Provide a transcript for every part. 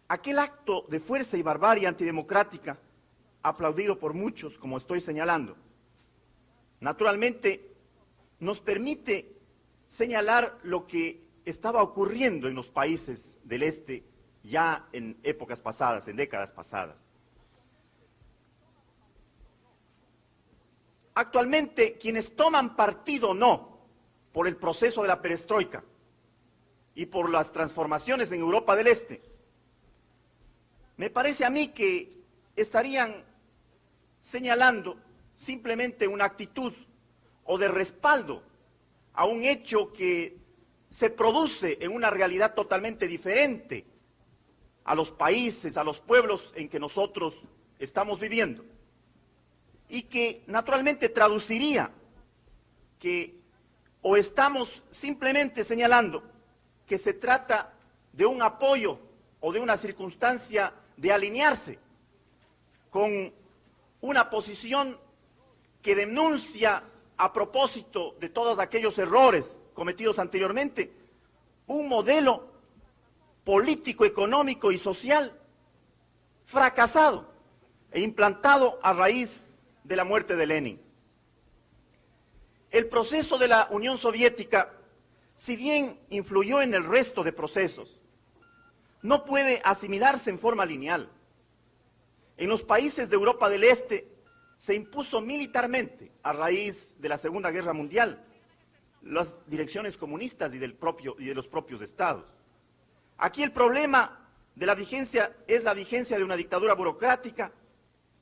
aquel acto de fuerza y barbarie antidemocrática, aplaudido por muchos, como estoy señalando, naturalmente nos permite señalar lo que estaba ocurriendo en los países del este ya en épocas pasadas, en décadas pasadas. Actualmente, quienes toman partido o no por el proceso de la perestroika y por las transformaciones en Europa del Este, me parece a mí que estarían señalando simplemente una actitud o de respaldo a un hecho que se produce en una realidad totalmente diferente a los países, a los pueblos en que nosotros estamos viviendo, y que naturalmente traduciría que o estamos simplemente señalando que se trata de un apoyo o de una circunstancia de alinearse con una posición que denuncia, a propósito de todos aquellos errores cometidos anteriormente, un modelo político, económico y social fracasado e implantado a raíz de la muerte de Lenin. El proceso de la Unión Soviética, si bien influyó en el resto de procesos, no puede asimilarse en forma lineal. En los países de Europa del Este se impuso militarmente, a raíz de la Segunda Guerra Mundial, las direcciones comunistas y de los propios estados. Aquí el problema de la vigencia es la vigencia de una dictadura burocrática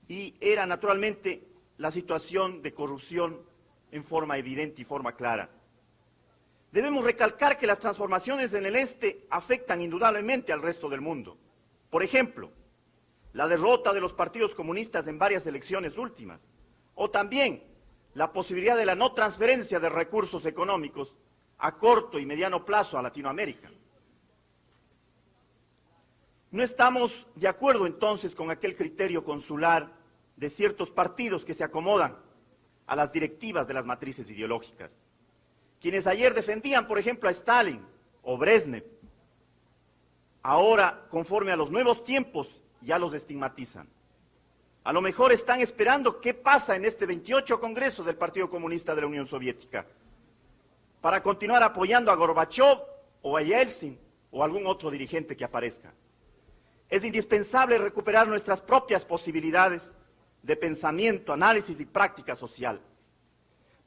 y era naturalmente la situación de corrupción en forma evidente y forma clara. Debemos recalcar que las transformaciones en el Este afectan indudablemente al resto del mundo. Por ejemplo, la derrota de los partidos comunistas en varias elecciones últimas, o también la posibilidad de la no transferencia de recursos económicos a corto y mediano plazo a Latinoamérica. No estamos de acuerdo entonces con aquel criterio consular de ciertos partidos que se acomodan a las directivas de las matrices ideológicas. Quienes ayer defendían, por ejemplo, a Stalin o Brezhnev, ahora, conforme a los nuevos tiempos, ya los estigmatizan. A lo mejor están esperando qué pasa en este 28 Congreso del Partido Comunista de la Unión Soviética para continuar apoyando a Gorbachov o a Yeltsin o a algún otro dirigente que aparezca. Es indispensable recuperar nuestras propias posibilidades de pensamiento, análisis y práctica social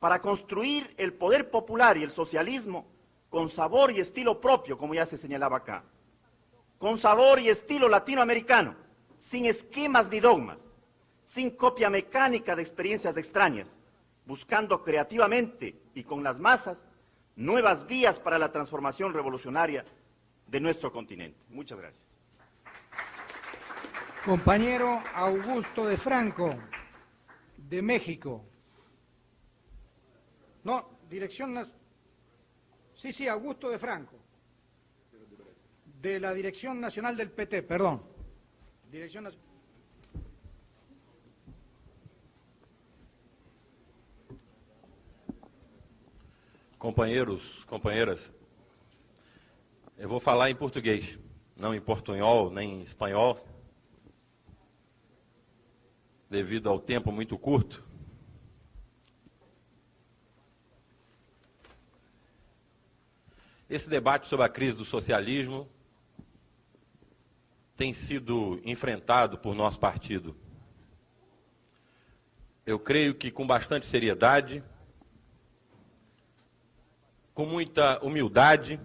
para construir el poder popular y el socialismo con sabor y estilo propio, como ya se señalaba acá, con sabor y estilo latinoamericano, sin esquemas ni dogmas, sin copia mecánica de experiencias extrañas, buscando creativamente y con las masas nuevas vías para la transformación revolucionaria de nuestro continente. Muchas gracias. Compañero Augusto de Franco, de México. No, Sí, Augusto de Franco. De la Dirección Nacional del PT, perdón. Dirección Nacional. Companheiros, companheiras, eu vou falar em português, não em portunhol, nem em espanhol, devido ao tempo muito curto. Esse debate sobre a crise do socialismo tem sido enfrentado por nosso partido. Eu creio que com bastante seriedade, com muita humildade,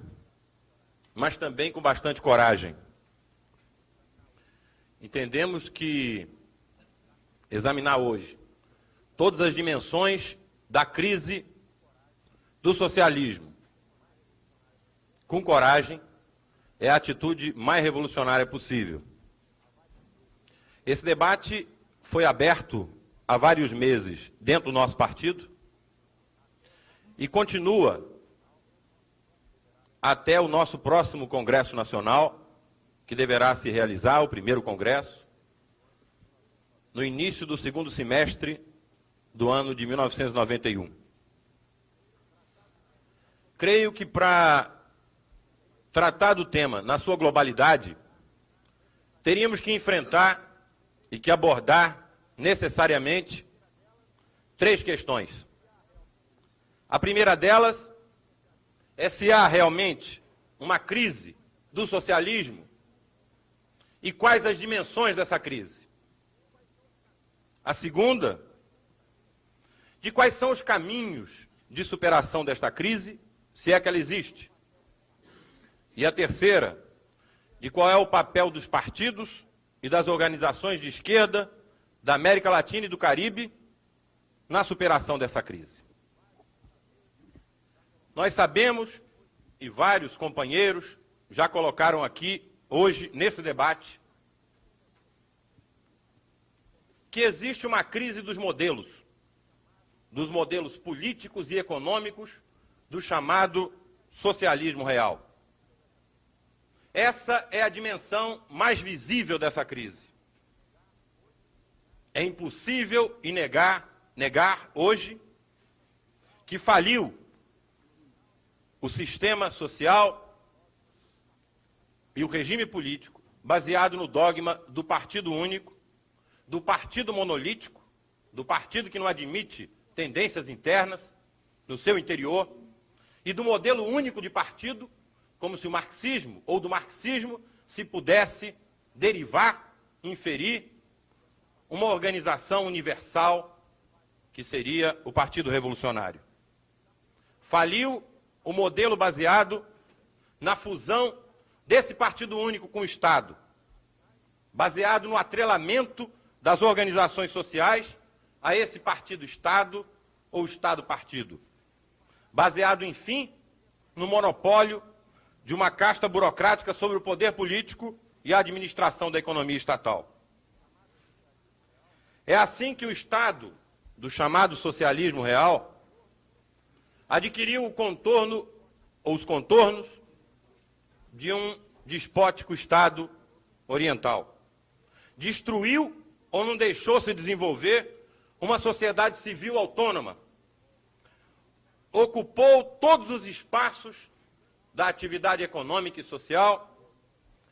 mas também com bastante coragem. Entendemos que examinar hoje todas as dimensões da crise do socialismo com coragem é a atitude mais revolucionária possível. Esse debate foi aberto há vários meses dentro do nosso partido e continua até o nosso próximo Congresso Nacional, que deverá se realizar, o primeiro Congresso, no início do segundo semestre do ano de 1991. Creio que para tratar do tema na sua globalidade, teríamos que enfrentar e que abordar necessariamente 3 questões. A primeira delas é se há realmente uma crise do socialismo e quais as dimensões dessa crise. A segunda, de quais são os caminhos de superação desta crise, se é que ela existe. E a terceira, de qual é o papel dos partidos e das organizações de esquerda da América Latina e do Caribe na superação dessa crise. Nós sabemos, e vários companheiros já colocaram aqui hoje, nesse debate, que existe uma crise dos modelos políticos e econômicos do chamado socialismo real. Essa é a dimensão mais visível dessa crise. É impossível negar hoje que faliu o sistema social e o regime político baseado no dogma do partido único, do partido monolítico, do partido que não admite tendências internas no seu interior e do modelo único de partido, como se o marxismo ou do marxismo se pudesse derivar, inferir uma organização universal que seria o Partido Revolucionário. Faliu o modelo baseado na fusão desse partido único com o Estado, baseado no atrelamento das organizações sociais a esse partido-Estado ou Estado-partido, baseado, enfim, no monopólio de uma casta burocrática sobre o poder político e a administração da economia estatal. É assim que o Estado, do chamado socialismo real, adquiriu o contorno, ou os contornos, de um despótico Estado oriental. Destruiu ou não deixou se desenvolver uma sociedade civil autônoma. Ocupou todos os espaços da atividade econômica e social,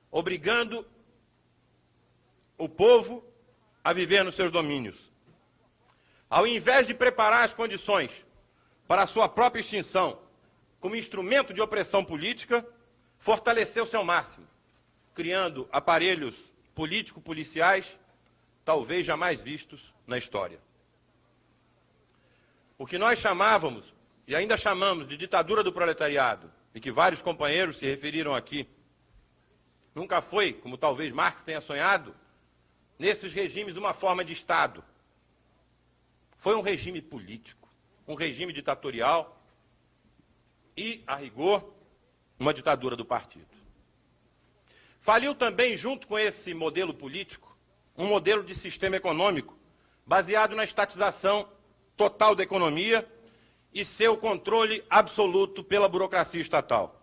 obrigando o povo a viver nos seus domínios. Ao invés de preparar as condições para a sua própria extinção como instrumento de opressão política, fortaleceu-se ao máximo, criando aparelhos político-policiais talvez jamais vistos na história. O que nós chamávamos, e ainda chamamos, de ditadura do proletariado, e que vários companheiros se referiram aqui, nunca foi, como talvez Marx tenha sonhado, nesses regimes uma forma de Estado. Foi um regime político, um regime ditatorial e, a rigor, uma ditadura do partido. Faliu também, junto com esse modelo político, um modelo de sistema econômico baseado na estatização total da economia e seu controle absoluto pela burocracia estatal.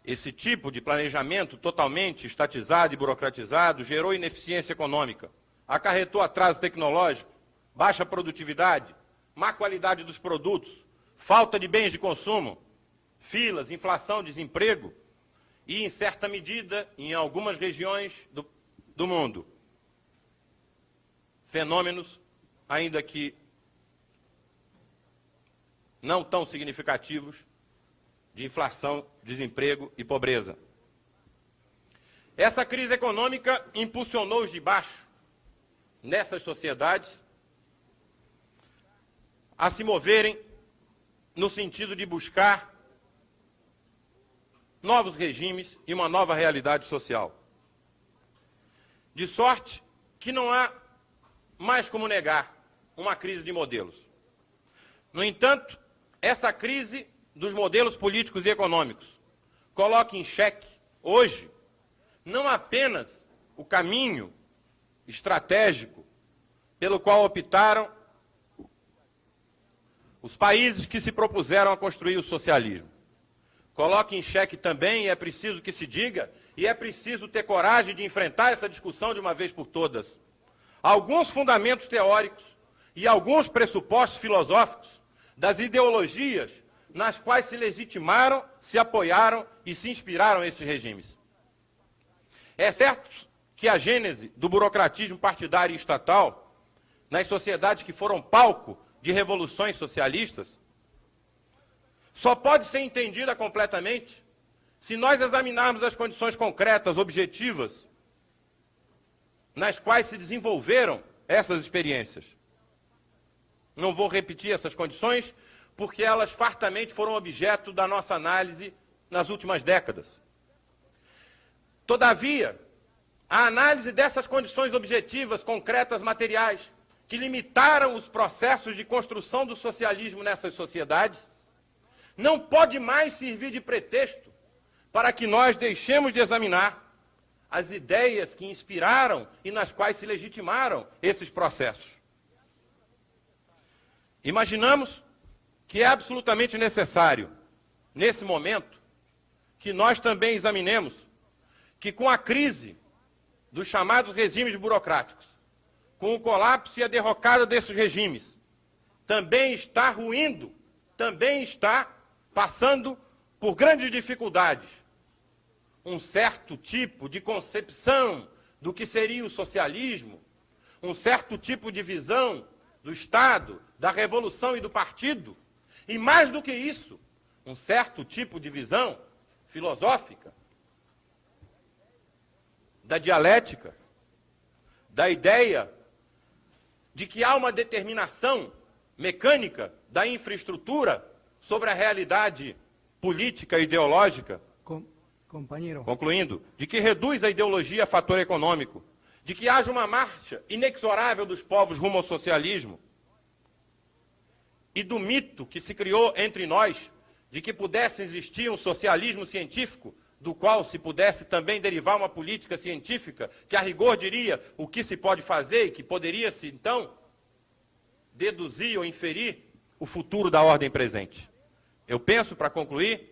Esse tipo de planejamento totalmente estatizado e burocratizado gerou ineficiência econômica, acarretou atraso tecnológico, baixa produtividade, má qualidade dos produtos, falta de bens de consumo, filas, inflação, desemprego e, em certa medida, em algumas regiões do mundo, fenômenos, ainda que não tão significativos, de inflação, desemprego e pobreza. Essa crise econômica impulsionou os de baixo, nessas sociedades, a se moverem no sentido de buscar novos regimes e uma nova realidade social. De sorte que não há mais como negar uma crise de modelos. No entanto, essa crise dos modelos políticos e econômicos coloca em xeque, hoje, não apenas o caminho estratégico pelo qual optaram os países que se propuseram a construir o socialismo. Coloca em xeque também, e é preciso que se diga, e é preciso ter coragem de enfrentar essa discussão de uma vez por todas, alguns fundamentos teóricos e alguns pressupostos filosóficos das ideologias nas quais se legitimaram, se apoiaram e se inspiraram esses regimes. É certo que a gênese do burocratismo partidário e estatal, nas sociedades que foram palco de revoluções socialistas, só pode ser entendida completamente se nós examinarmos as condições concretas, objetivas, nas quais se desenvolveram essas experiências. Não vou repetir essas condições, porque elas fartamente foram objeto da nossa análise nas últimas décadas. Todavia, a análise dessas condições objetivas, concretas, materiais, que limitaram os processos de construção do socialismo nessas sociedades, não pode mais servir de pretexto para que nós deixemos de examinar as ideias que inspiraram e nas quais se legitimaram esses processos. Imaginamos que é absolutamente necessário, nesse momento, que nós também examinemos que com a crise dos chamados regimes burocráticos, com o colapso e a derrocada desses regimes, também está ruindo, também está passando por grandes dificuldades um certo tipo de concepção do que seria o socialismo, um certo tipo de visão do Estado, da revolução e do partido, e mais do que isso, um certo tipo de visão filosófica, da dialética, da ideia de que há uma determinação mecânica da infraestrutura sobre a realidade política e ideológica. Compañero. Concluindo, de que reduz a ideologia a fator econômico, de que haja uma marcha inexorável dos povos rumo ao socialismo, e do mito que se criou entre nós, de que pudesse existir um socialismo científico, do qual se pudesse também derivar uma política científica, que a rigor diria o que se pode fazer e que poderia-se, então, deduzir ou inferir o futuro da ordem presente. Eu penso, para concluir,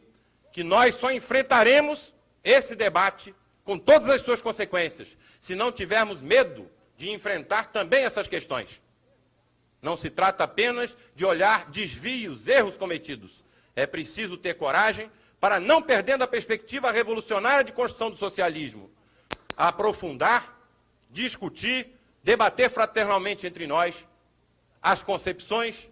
que nós só enfrentaremos esse debate com todas as suas consequências, se não tivermos medo de enfrentar também essas questões. Não se trata apenas de olhar desvios, erros cometidos. É preciso ter coragem para, não perdendo a perspectiva revolucionária de construção do socialismo, aprofundar, discutir, debater fraternalmente entre nós as concepções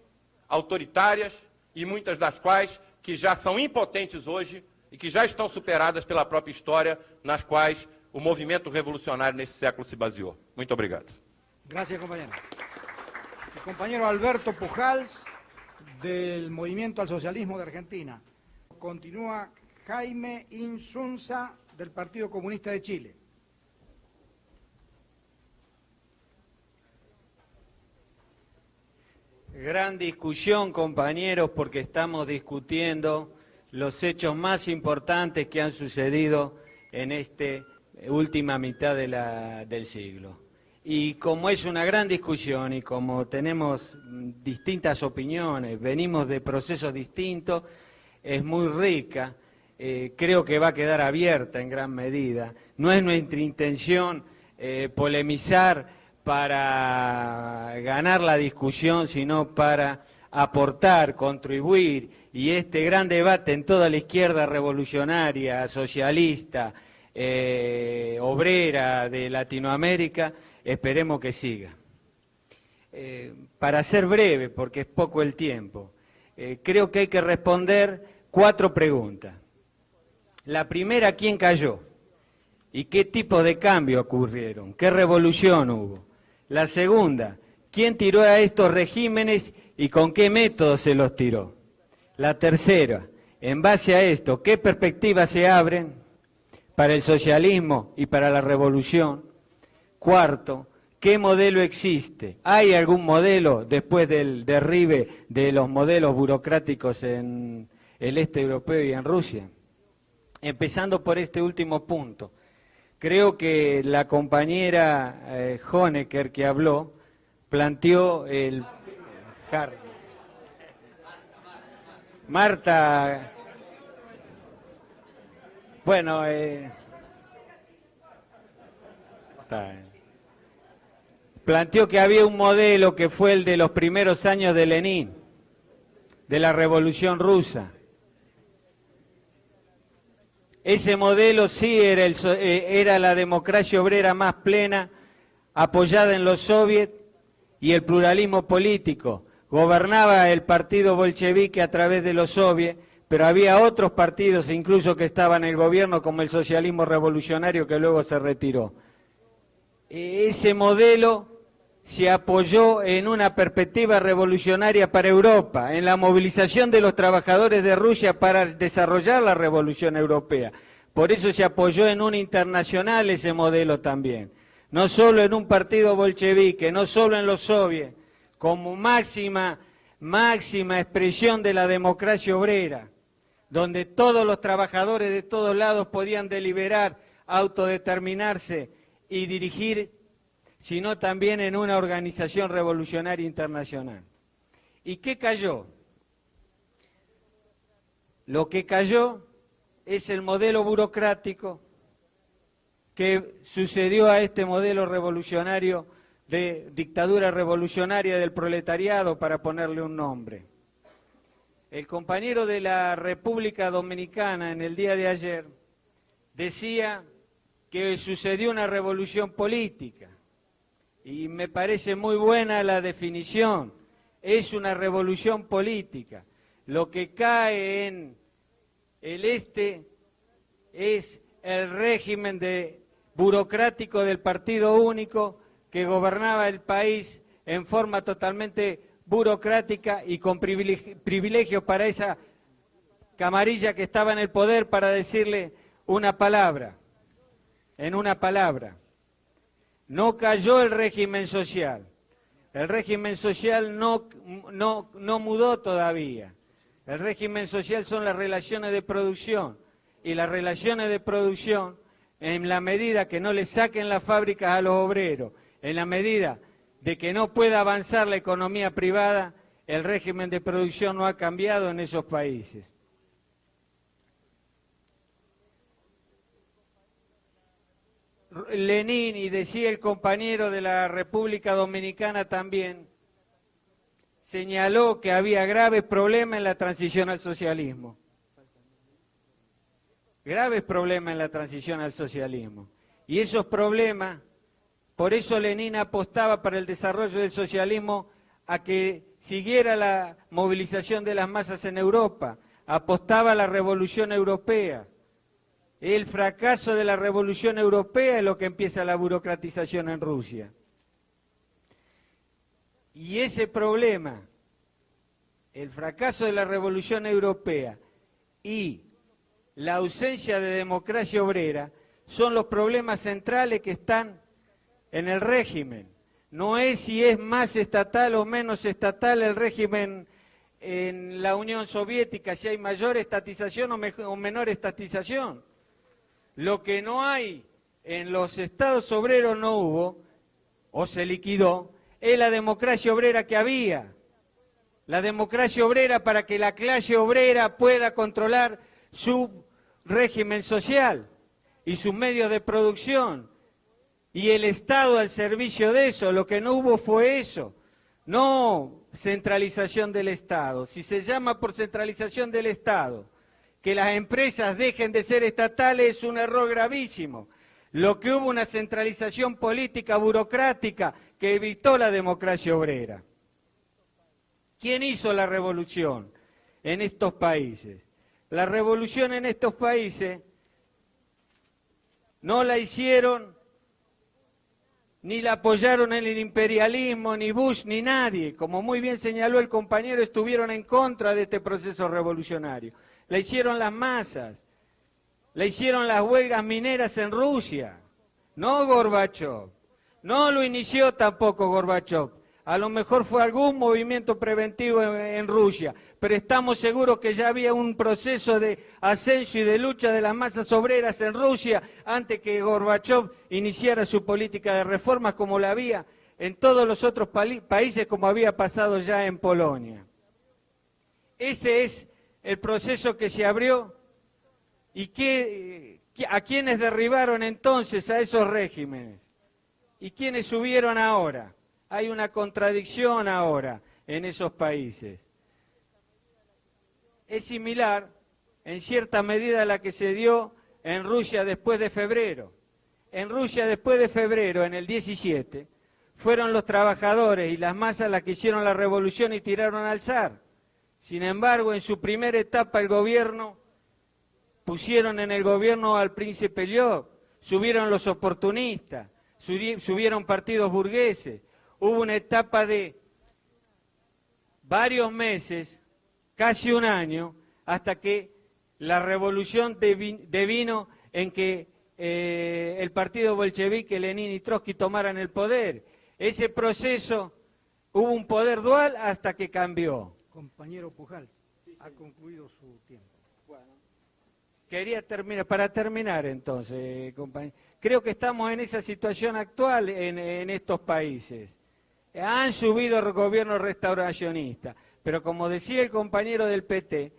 autoritárias, e muitas das quais que já são impotentes hoje e que já estão superadas pela própria história, nas quais o movimento revolucionário nesse século se baseou. Muito obrigado. Gracias, compañero. El compañero Alberto Pujals, del Movimiento al Socialismo de Argentina. Continúa Jaime Insunza, del Partido Comunista de Chile. Gran discusión, compañeros, porque estamos discutiendo los hechos más importantes que han sucedido en esta última mitad del siglo. Y como es una gran discusión y como tenemos distintas opiniones, venimos de procesos distintos, es muy rica, creo que va a quedar abierta en gran medida. No es nuestra intención polemizar para ganar la discusión, sino para aportar, contribuir, y este gran debate en toda la izquierda revolucionaria, socialista, obrera de Latinoamérica, esperemos que siga. Para ser breve, porque es poco el tiempo, creo que hay que responder 4 preguntas. La primera, ¿quién cayó? ¿Y qué tipo de cambio ocurrieron? ¿Qué revolución hubo? La segunda, ¿quién tiró a estos regímenes y con qué método se los tiró? La tercera, en base a esto, ¿qué perspectivas se abren para el socialismo y para la revolución? Cuarto, ¿qué modelo existe? ¿Hay algún modelo después del derribe de los modelos burocráticos en el este europeo y en Rusia? Empezando por este último punto. Creo que la compañera Honecker que habló planteó el... Marta... Bueno, planteó que había un modelo que fue el de los primeros años de Lenin, de la Revolución Rusa. Ese modelo sí era la democracia obrera más plena, apoyada en los soviets y el pluralismo político. Gobernaba el partido bolchevique a través de los soviets, pero había otros partidos incluso que estaban en el gobierno, como el socialismo revolucionario, que luego se retiró. Ese modelo se apoyó en una perspectiva revolucionaria para Europa, en la movilización de los trabajadores de Rusia para desarrollar la revolución europea. Por eso se apoyó en un internacional ese modelo también. No solo en un partido bolchevique, no solo en los soviets, como máxima expresión de la democracia obrera, donde todos los trabajadores de todos lados podían deliberar, autodeterminarse y dirigir, sino también en una organización revolucionaria internacional. ¿Y qué cayó? Lo que cayó es el modelo burocrático que sucedió a este modelo revolucionario de dictadura revolucionaria del proletariado, para ponerle un nombre. El compañero de la República Dominicana en el día de ayer decía que sucedió una revolución política. Y me parece muy buena la definición. Es una revolución política. Lo que cae en el este es el régimen burocrático del Partido Único, que gobernaba el país en forma totalmente burocrática y con privilegios para esa camarilla que estaba en el poder, para decirle una palabra, en una palabra. No cayó el régimen social. El régimen social no mudó todavía. El régimen social son las relaciones de producción. Y las relaciones de producción, en la medida que no le saquen las fábricas a los obreros, en la medida de que no pueda avanzar la economía privada, el régimen de producción no ha cambiado en esos países. Lenin, y decía el compañero de la República Dominicana también, señaló que había graves problemas en la transición al socialismo. Graves problemas en la transición al socialismo. Y esos problemas, por eso Lenin apostaba para el desarrollo del socialismo a que siguiera la movilización de las masas en Europa, apostaba a la revolución europea. El fracaso de la revolución europea es lo que empieza la burocratización en Rusia. Y ese problema, el fracaso de la revolución europea y la ausencia de democracia obrera, son los problemas centrales que están en el régimen. No es si es más estatal o menos estatal el régimen en la Unión Soviética, si hay mayor estatización o menor estatización. Lo que no hay en los estados obreros no hubo, o se liquidó, es la democracia obrera que había. La democracia obrera para que la clase obrera pueda controlar su régimen social y sus medios de producción. Y el Estado al servicio de eso. Lo que no hubo fue eso. No centralización del Estado. Si se llama por centralización del Estado que las empresas dejen de ser estatales, es un error gravísimo. Lo que hubo una centralización política, burocrática, que evitó la democracia obrera. ¿Quién hizo la revolución en estos países? La revolución en estos países no la hicieron ni la apoyaron en el imperialismo, ni Bush, ni nadie. Como muy bien señaló el compañero, estuvieron en contra de este proceso revolucionario. La hicieron las masas, la hicieron las huelgas mineras en Rusia, no Gorbachov. No lo inició tampoco Gorbachov. A lo mejor fue algún movimiento preventivo en Rusia, pero estamos seguros que ya había un proceso de ascenso y de lucha de las masas obreras en Rusia antes que Gorbachov iniciara su política de reformas, como la había en todos los otros países, como había pasado ya en Polonia. Ese es el proceso que se abrió y a quienes derribaron entonces a esos regímenes y quienes subieron ahora. Hay una contradicción ahora en esos países. Es similar, en cierta medida, a la que se dio en Rusia después de febrero. En Rusia después de febrero, en el 17, fueron los trabajadores y las masas las que hicieron la revolución y tiraron al zar. Sin embargo, en su primera etapa el gobierno, pusieron en el gobierno al príncipe Lyov, subieron los oportunistas, subieron partidos burgueses. Hubo una etapa de varios meses, casi un año, hasta que la revolución devino en que el partido bolchevique, Lenin y Trotsky tomaran el poder. Ese proceso, hubo un poder dual hasta que cambió. Compañero Pujals, ha concluido su tiempo. Quería terminar, para terminar entonces, compañero. Creo que estamos en esa situación actual en estos países. Han subido el gobierno restauracionista, pero como decía el compañero del PT,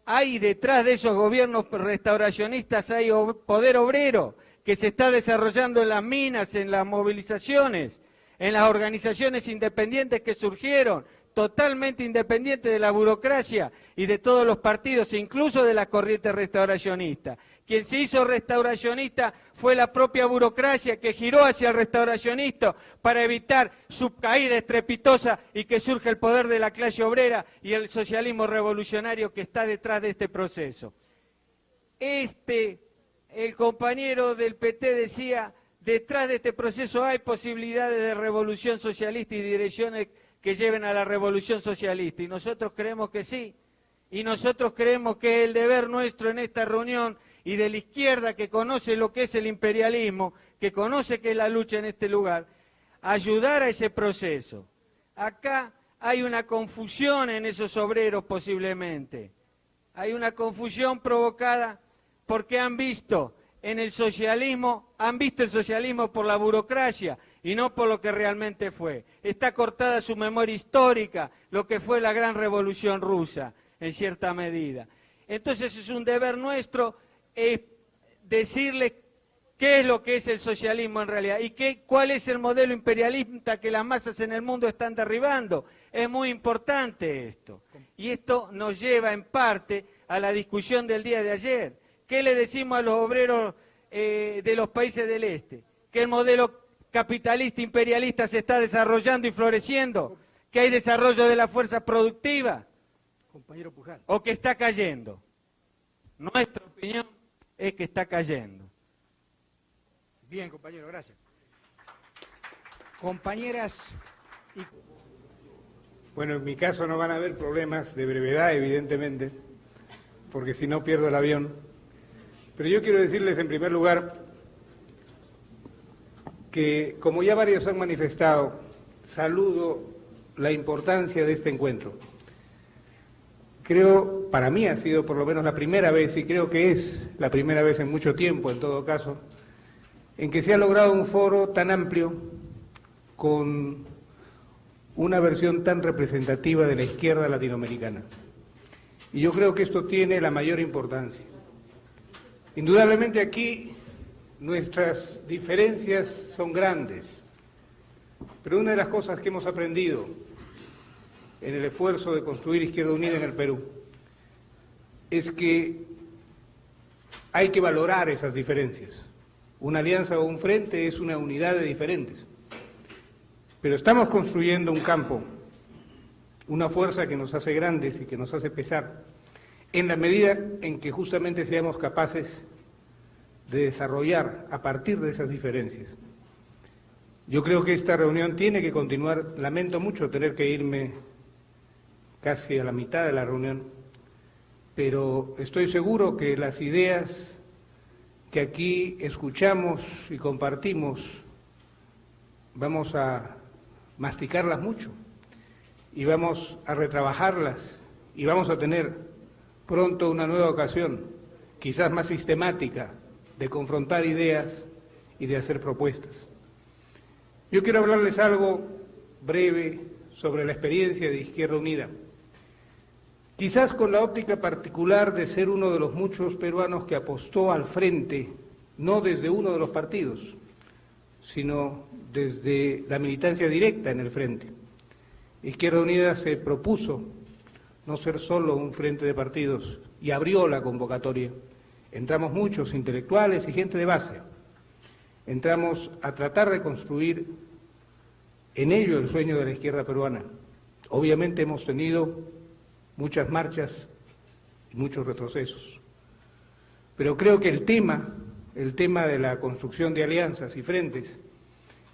hay detrás de esos gobiernos restauracionistas, hay poder obrero que se está desarrollando en las minas, en las movilizaciones, en las organizaciones independientes que surgieron, totalmente independientes de la burocracia y de todos los partidos, incluso de la corriente restauracionista. Quien se hizo restauracionista fue la propia burocracia que giró hacia el restauracionista para evitar su caída estrepitosa y que surja el poder de la clase obrera y el socialismo revolucionario que está detrás de este proceso. El compañero del PT decía, detrás de este proceso hay posibilidades de revolución socialista y direcciones que lleven a la revolución socialista. Y nosotros creemos que sí. Y nosotros creemos que es el deber nuestro en esta reunión y de la izquierda que conoce lo que es el imperialismo, que conoce que es la lucha en este lugar, ayudar a ese proceso. Acá hay una confusión en esos obreros posiblemente. Hay una confusión provocada porque han visto el socialismo por la burocracia y no por lo que realmente fue. Está cortada su memoria histórica, lo que fue la gran revolución rusa, en cierta medida. Entonces es un deber nuestro decirles qué es lo que es el socialismo en realidad y cuál es el modelo imperialista que las masas en el mundo están derribando. Es muy importante esto. Y esto nos lleva en parte a la discusión del día de ayer. ¿Qué le decimos a los obreros de los países del este? Que el modelo capitalista imperialista se está desarrollando y floreciendo, que hay desarrollo de la fuerza productiva, Compañero Pujals. o que está cayendo. Nuestra opinión es que está cayendo. Bien, compañero, gracias. Compañeras y... Bueno, en mi caso no van a haber problemas de brevedad, evidentemente, porque si no pierdo el avión. Pero yo quiero decirles en primer lugar que, como ya varios han manifestado, saludo la importancia de este encuentro. Creo, para mí ha sido por lo menos la primera vez, y creo que es la primera vez en mucho tiempo, en todo caso, en que se ha logrado un foro tan amplio con una versión tan representativa de la izquierda latinoamericana. Y yo creo que esto tiene la mayor importancia. Indudablemente aquí nuestras diferencias son grandes, pero una de las cosas que hemos aprendido en el esfuerzo de construir Izquierda Unida en el Perú es que hay que valorar esas diferencias. Una alianza o un frente es una unidad de diferentes, pero estamos construyendo un campo, una fuerza que nos hace grandes y que nos hace pesar, en la medida en que justamente seamos capaces de desarrollar a partir de esas diferencias. Yo creo que esta reunión tiene que continuar. Lamento mucho tener que irme casi a la mitad de la reunión, pero estoy seguro que las ideas que aquí escuchamos y compartimos vamos a masticarlas mucho y vamos a retrabajarlas y vamos a tener pronto una nueva ocasión, quizás más sistemática, de confrontar ideas y de hacer propuestas. Yo quiero hablarles algo breve sobre la experiencia de Izquierda Unida, quizás con la óptica particular de ser uno de los muchos peruanos que apostó al frente, no desde uno de los partidos, sino desde la militancia directa en el frente. Izquierda Unida se propuso no ser solo un frente de partidos y abrió la convocatoria Entramos muchos intelectuales y gente de base. Entramos a tratar de construir en ello el sueño de la izquierda peruana. Obviamente hemos tenido muchas marchas y muchos retrocesos. Pero creo que el tema de la construcción de alianzas y frentes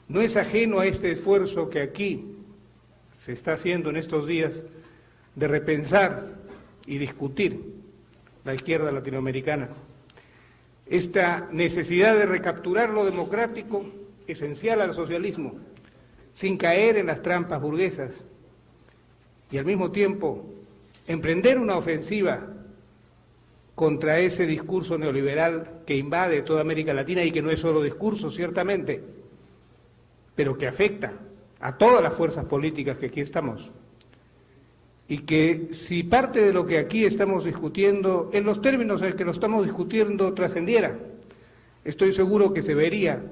no es ajeno a este esfuerzo que aquí se está haciendo en estos días de repensar y discutir la izquierda latinoamericana. Esta necesidad de recapturar lo democrático, esencial al socialismo, sin caer en las trampas burguesas, y al mismo tiempo emprender una ofensiva contra ese discurso neoliberal que invade toda América Latina y que no es solo discurso, ciertamente, pero que afecta a todas las fuerzas políticas que aquí estamos. Y que si parte de lo que aquí estamos discutiendo, en los términos en que lo estamos discutiendo, trascendiera, estoy seguro que se vería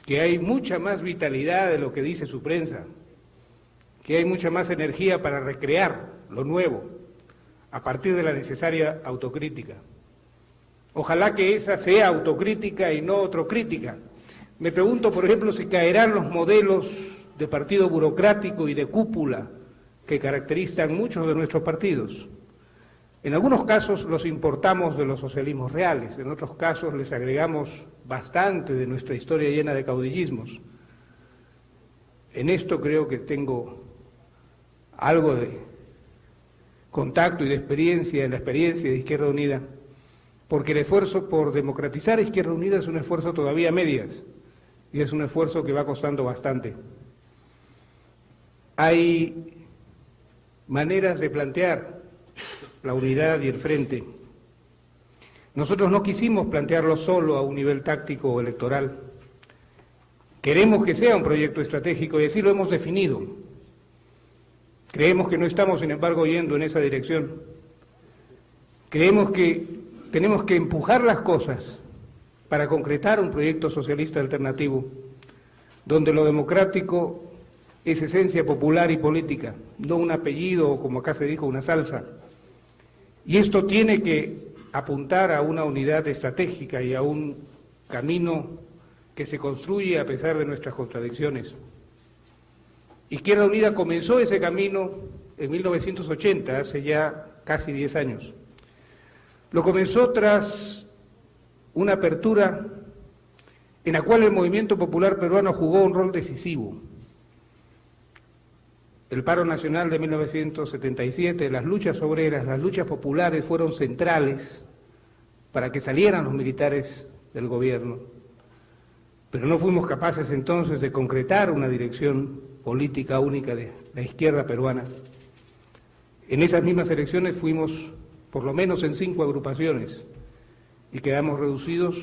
que hay mucha más vitalidad de lo que dice su prensa, que hay mucha más energía para recrear lo nuevo, a partir de la necesaria autocrítica. Ojalá que esa sea autocrítica y no otrocrítica. Me pregunto, por ejemplo, si caerán los modelos de partido burocrático y de cúpula que caracterizan muchos de nuestros partidos. En algunos casos los importamos de los socialismos reales, en otros casos les agregamos bastante de nuestra historia llena de caudillismos. En esto creo que tengo algo de contacto y de experiencia en la experiencia de Izquierda Unida, porque el esfuerzo por democratizar Izquierda Unida es un esfuerzo todavía a medias, y es un esfuerzo que va costando bastante. Hay maneras de plantear la unidad y el frente. Nosotros no quisimos plantearlo solo a un nivel táctico o electoral. Queremos que sea un proyecto estratégico y así lo hemos definido. Creemos que no estamos, sin embargo, yendo en esa dirección. Creemos que tenemos que empujar las cosas para concretar un proyecto socialista alternativo, donde lo democrático es esencia popular y política, no un apellido o, como acá se dijo, una salsa. Y esto tiene que apuntar a una unidad estratégica y a un camino que se construye a pesar de nuestras contradicciones. Izquierda Unida comenzó ese camino en 1980, hace ya casi 10 años. Lo comenzó tras una apertura en la cual el movimiento popular peruano jugó un rol decisivo. El paro nacional de 1977, las luchas obreras, las luchas populares fueron centrales para que salieran los militares del gobierno. Pero no fuimos capaces entonces de concretar una dirección política única de la izquierda peruana. En esas mismas elecciones fuimos por lo menos en 5 agrupaciones y quedamos reducidos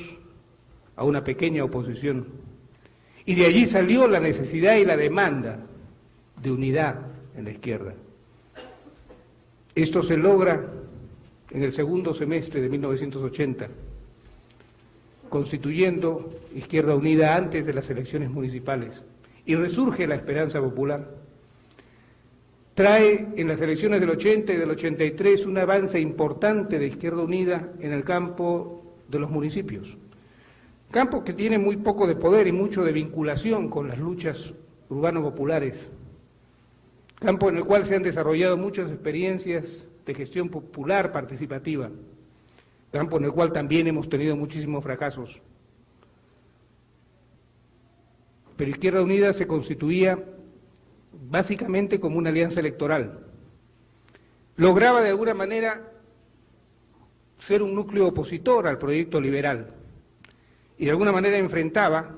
a una pequeña oposición. Y de allí salió la necesidad y la demanda de unidad en la izquierda. Esto se logra en el segundo semestre de 1980, constituyendo Izquierda Unida antes de las elecciones municipales, y resurge la esperanza popular. Trae en las elecciones del 80 y del 83 un avance importante de Izquierda Unida en el campo de los municipios, campo que tiene muy poco de poder y mucho de vinculación con las luchas urbano-populares, campo en el cual se han desarrollado muchas experiencias de gestión popular participativa, campo en el cual también hemos tenido muchísimos fracasos. Pero Izquierda Unida se constituía básicamente como una alianza electoral. Lograba de alguna manera ser un núcleo opositor al proyecto liberal y de alguna manera enfrentaba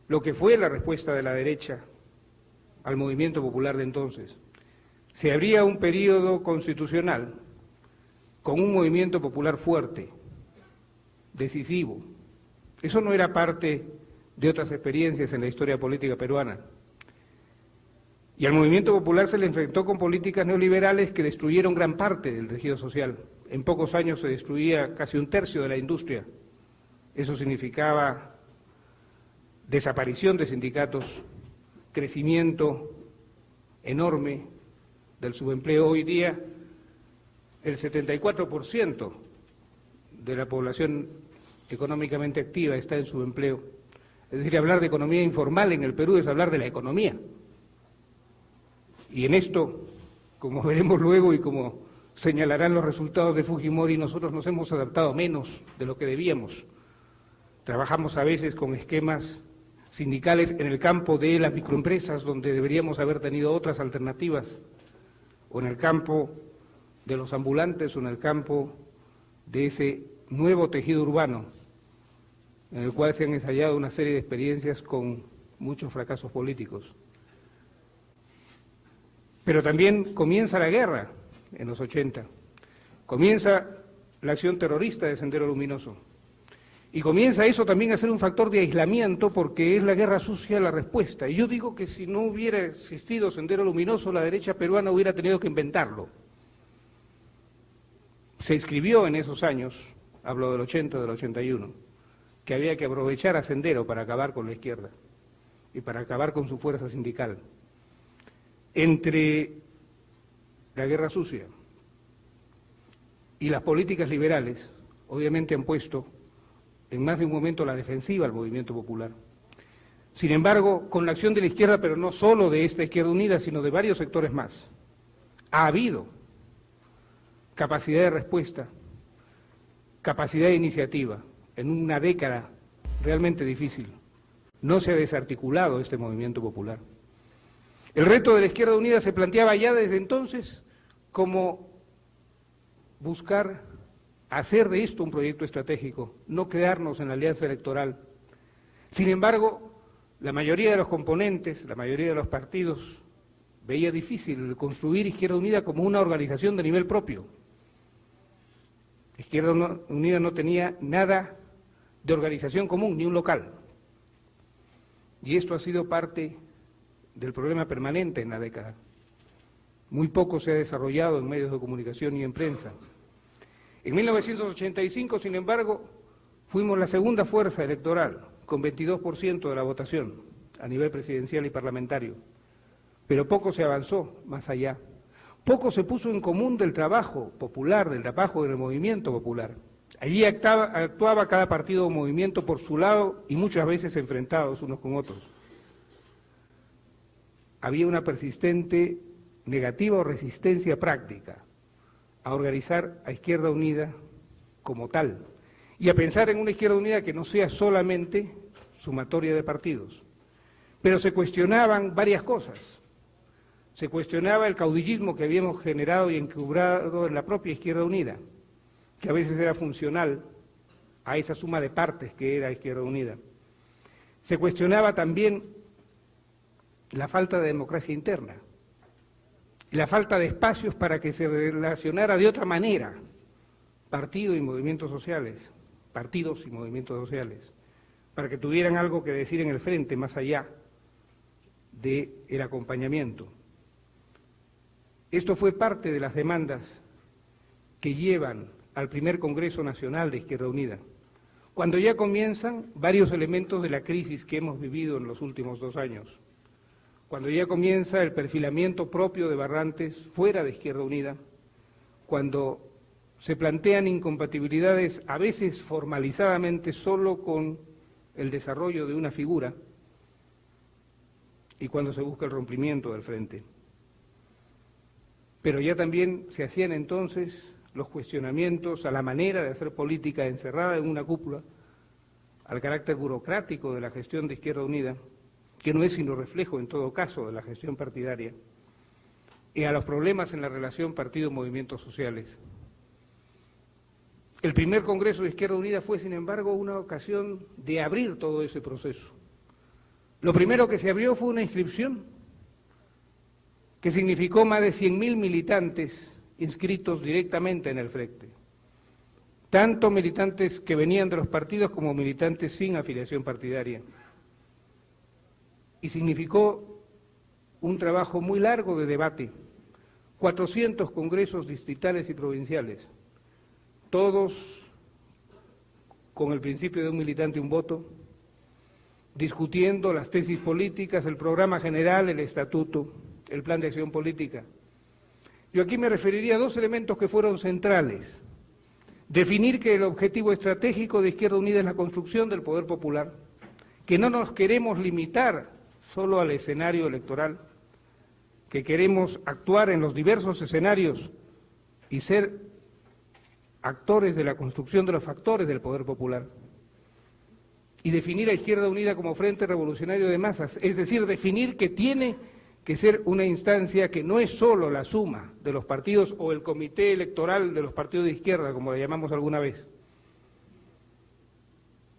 lo que fue la respuesta de la derecha al movimiento popular de entonces. Se abría un periodo constitucional con un movimiento popular fuerte, decisivo. Eso no era parte de otras experiencias en la historia política peruana. Y al movimiento popular se le enfrentó con políticas neoliberales que destruyeron gran parte del tejido social. En pocos años se destruía casi 1/3 de la industria. Eso significaba desaparición de sindicatos, crecimiento enorme del subempleo. Hoy día el 74% de la población económicamente activa está en su empleo. Es decir, hablar de economía informal en el Perú es hablar de la economía. Y en esto, como veremos luego y como señalarán los resultados de Fujimori, nosotros nos hemos adaptado menos de lo que debíamos. Trabajamos a veces con esquemas sindicales en el campo de las microempresas, donde deberíamos haber tenido otras alternativas, o en el campo de los ambulantes, o en el campo de ese nuevo tejido urbano, en el cual se han ensayado una serie de experiencias con muchos fracasos políticos. Pero también comienza la guerra en los 80, comienza la acción terrorista de Sendero Luminoso, y comienza eso también a ser un factor de aislamiento porque es la guerra sucia la respuesta. Y yo digo que si no hubiera existido Sendero Luminoso, la derecha peruana hubiera tenido que inventarlo. Se escribió en esos años, hablo del 80, del 81, que había que aprovechar a Sendero para acabar con la izquierda y para acabar con su fuerza sindical. Entre la guerra sucia y las políticas liberales, obviamente han puesto en más de un momento la defensiva al movimiento popular. Sin embargo, con la acción de la izquierda, pero no solo de esta Izquierda Unida, sino de varios sectores más, ha habido capacidad de respuesta, capacidad de iniciativa en una década realmente difícil. No se ha desarticulado este movimiento popular. El reto de la Izquierda Unida se planteaba ya desde entonces como buscar hacer de esto un proyecto estratégico, no quedarnos en la alianza electoral. Sin embargo, la mayoría de los componentes, la mayoría de los partidos, veía difícil construir Izquierda Unida como una organización de nivel propio. Izquierda Unida no tenía nada de organización común, ni un local. Y esto ha sido parte del problema permanente en la década. Muy poco se ha desarrollado en medios de comunicación y en prensa. En 1985, sin embargo, fuimos la segunda fuerza electoral, con 22% de la votación a nivel presidencial y parlamentario. Pero poco se avanzó más allá. Poco se puso en común del trabajo popular, del trabajo del movimiento popular. Allí actuaba cada partido o movimiento por su lado y muchas veces enfrentados unos con otros. Había una persistente negativa o resistencia práctica a organizar a Izquierda Unida como tal y a pensar en una Izquierda Unida que no sea solamente sumatoria de partidos. Pero se cuestionaban varias cosas. Se cuestionaba el caudillismo que habíamos generado y encubrado en la propia Izquierda Unida, que a veces era funcional a esa suma de partes que era Izquierda Unida. Se cuestionaba también la falta de democracia interna, la falta de espacios para que se relacionara de otra manera partido y movimientos sociales, partidos y movimientos sociales, para que tuvieran algo que decir en el frente más allá del acompañamiento. Esto fue parte de las demandas que llevan al primer Congreso Nacional de Izquierda Unida, cuando ya comienzan varios elementos de la crisis que hemos vivido en los últimos 2 años, cuando ya comienza el perfilamiento propio de Barrantes fuera de Izquierda Unida, cuando se plantean incompatibilidades a veces formalizadamente solo con el desarrollo de una figura y cuando se busca el rompimiento del frente. Pero ya también se hacían entonces los cuestionamientos a la manera de hacer política encerrada en una cúpula, al carácter burocrático de la gestión de Izquierda Unida, que no es sino reflejo en todo caso de la gestión partidaria, y a los problemas en la relación partido-movimientos sociales. El primer Congreso de Izquierda Unida fue, sin embargo, una ocasión de abrir todo ese proceso. Lo primero que se abrió fue una inscripción que significó más de 100.000 militantes inscritos directamente en el frente, tanto militantes que venían de los partidos como militantes sin afiliación partidaria. Y significó un trabajo muy largo de debate, 400 congresos distritales y provinciales, todos con el principio de un militante un voto, discutiendo las tesis políticas, el programa general, el estatuto, el plan de acción política. Yo aquí me referiría a 2 elementos que fueron centrales. Definir que el objetivo estratégico de Izquierda Unida es la construcción del poder popular, que no nos queremos limitar solo al escenario electoral, que queremos actuar en los diversos escenarios y ser actores de la construcción de los factores del poder popular. Y definir a Izquierda Unida como Frente Revolucionario de Masas, es decir, definir que tiene que ser una instancia que no es solo la suma de los partidos o el comité electoral de los partidos de izquierda, como le llamamos alguna vez.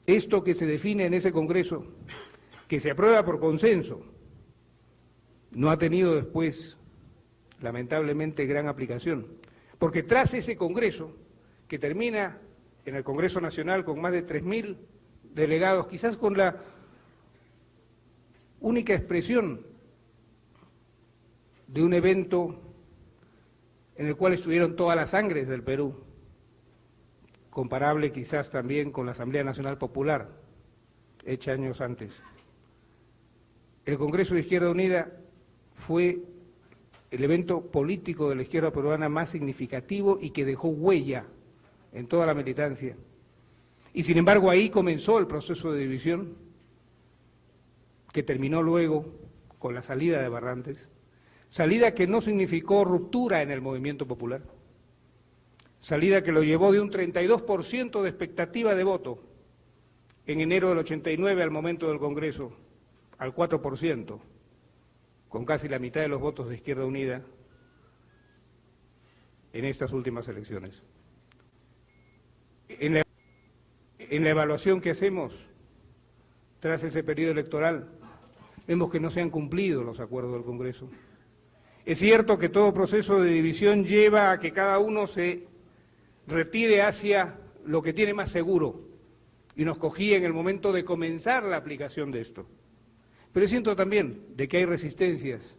Esto que se define en ese Congreso, que se aprueba por consenso, no ha tenido después, lamentablemente, gran aplicación. Porque tras ese Congreso, que termina en el Congreso Nacional con más de 3.000 delegados, quizás con la única expresión de un evento en el cual estuvieron todas las sangres del Perú, comparable quizás también con la Asamblea Nacional Popular, hecha años antes. El Congreso de Izquierda Unida fue el evento político de la izquierda peruana más significativo y que dejó huella en toda la militancia. Y sin embargo ahí comenzó el proceso de división, que terminó luego con la salida de Barrantes, salida que no significó ruptura en el movimiento popular, salida que lo llevó de un 32% de expectativa de voto en enero del 89 al momento del Congreso, al 4%, con casi la mitad de los votos de Izquierda Unida en estas últimas elecciones. En la evaluación que hacemos tras ese periodo electoral, vemos que no se han cumplido los acuerdos del Congreso. Es cierto que todo proceso de división lleva a que cada uno se retire hacia lo que tiene más seguro, y nos cogía en el momento de comenzar la aplicación de esto. Pero es cierto también de que hay resistencias,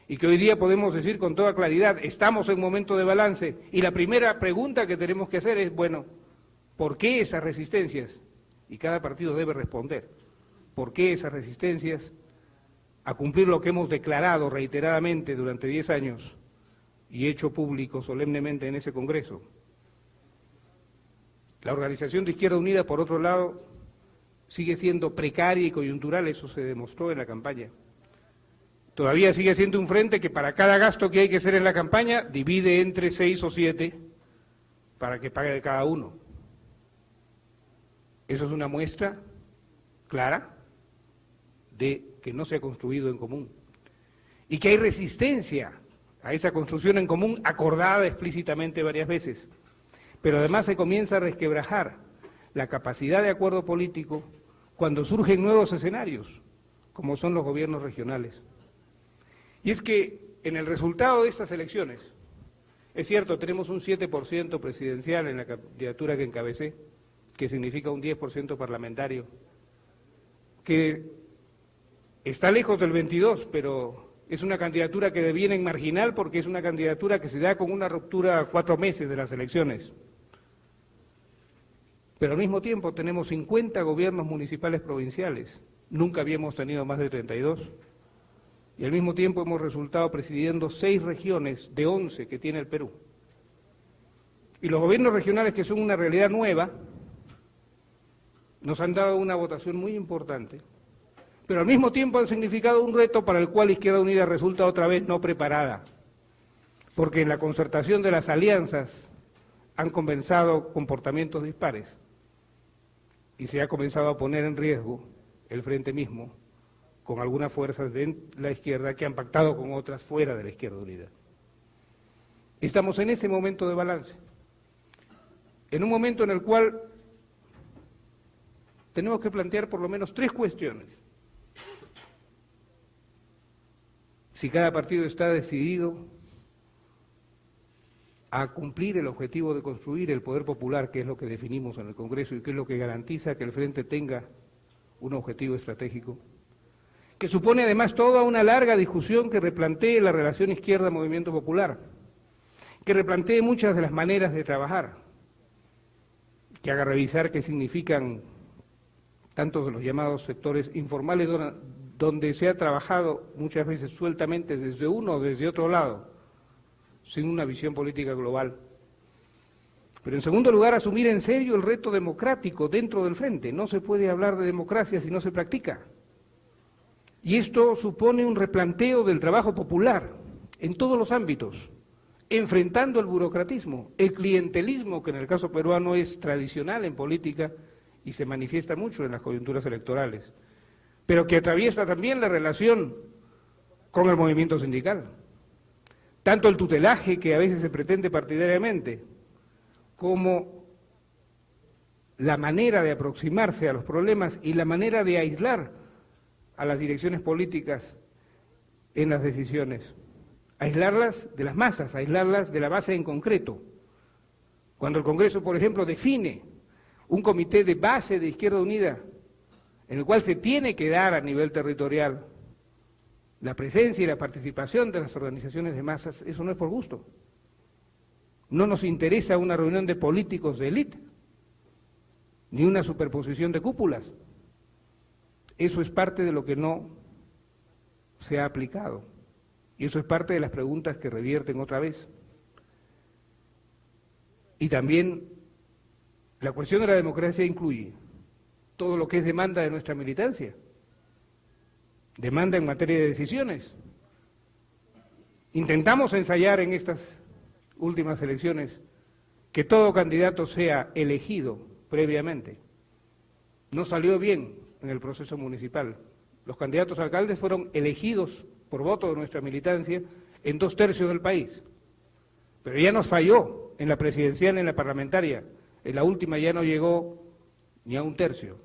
y que hoy día podemos decir con toda claridad, estamos en un momento de balance, y la primera pregunta que tenemos que hacer es, bueno, ¿por qué esas resistencias? Y cada partido debe responder, ¿por qué esas resistencias a cumplir lo que hemos declarado reiteradamente durante 10 años y hecho público solemnemente en ese Congreso? La organización de Izquierda Unida, por otro lado, sigue siendo precaria y coyuntural, eso se demostró en la campaña. Todavía sigue siendo un frente que para cada gasto que hay que hacer en la campaña, divide entre 6 o 7 para que pague de cada uno. Eso es una muestra clara de que no se ha construido en común y que hay resistencia a esa construcción en común acordada explícitamente varias veces, pero además se comienza a resquebrajar la capacidad de acuerdo político cuando surgen nuevos escenarios, como son los gobiernos regionales. Y es que en el resultado de estas elecciones, es cierto, tenemos un 7% presidencial en la candidatura que encabecé, que significa un 10% parlamentario, que está lejos del 22, pero es una candidatura que deviene en marginal porque es una candidatura que se da con una ruptura a 4 meses de las elecciones. Pero al mismo tiempo tenemos 50 gobiernos municipales provinciales, nunca habíamos tenido más de 32, y al mismo tiempo hemos resultado presidiendo 6 regiones de 11 que tiene el Perú. Y los gobiernos regionales, que son una realidad nueva, nos han dado una votación muy importante, pero al mismo tiempo han significado un reto para el cual Izquierda Unida resulta otra vez no preparada, porque en la concertación de las alianzas han comenzado comportamientos dispares y se ha comenzado a poner en riesgo el frente mismo con algunas fuerzas de la izquierda que han pactado con otras fuera de la Izquierda Unida. Estamos en ese momento de balance, en un momento en el cual tenemos que plantear por lo menos 3 cuestiones. Si cada partido está decidido a cumplir el objetivo de construir el poder popular, que es lo que definimos en el Congreso y que es lo que garantiza que el Frente tenga un objetivo estratégico, que supone además toda una larga discusión que replantee la relación izquierda-movimiento popular, que replantee muchas de las maneras de trabajar, que haga revisar qué significan tantos de los llamados sectores informales, donde se ha trabajado muchas veces sueltamente desde uno o desde otro lado, sin una visión política global. Pero en segundo lugar, asumir en serio el reto democrático dentro del frente. No se puede hablar de democracia si no se practica. Y esto supone un replanteo del trabajo popular en todos los ámbitos, enfrentando el burocratismo, el clientelismo, que en el caso peruano es tradicional en política y se manifiesta mucho en las coyunturas electorales, pero que atraviesa también la relación con el movimiento sindical. Tanto el tutelaje que a veces se pretende partidariamente, como la manera de aproximarse a los problemas y la manera de aislar a las direcciones políticas en las decisiones. Aislarlas de las masas, aislarlas de la base en concreto. Cuando el Congreso, por ejemplo, define un comité de base de Izquierda Unida, en el cual se tiene que dar a nivel territorial la presencia y la participación de las organizaciones de masas, eso no es por gusto. No nos interesa una reunión de políticos de élite, ni una superposición de cúpulas. Eso es parte de lo que no se ha aplicado. Y eso es parte de las preguntas que revierten otra vez. Y también la cuestión de la democracia incluye todo lo que es demanda de nuestra militancia, demanda en materia de decisiones. Intentamos ensayar en estas últimas elecciones que todo candidato sea elegido previamente. No salió bien en el proceso municipal. Los candidatos a alcaldes fueron elegidos por voto de nuestra militancia en 2/3 del país. Pero ya nos falló en la presidencial y en la parlamentaria. En la última ya no llegó ni a 1/3.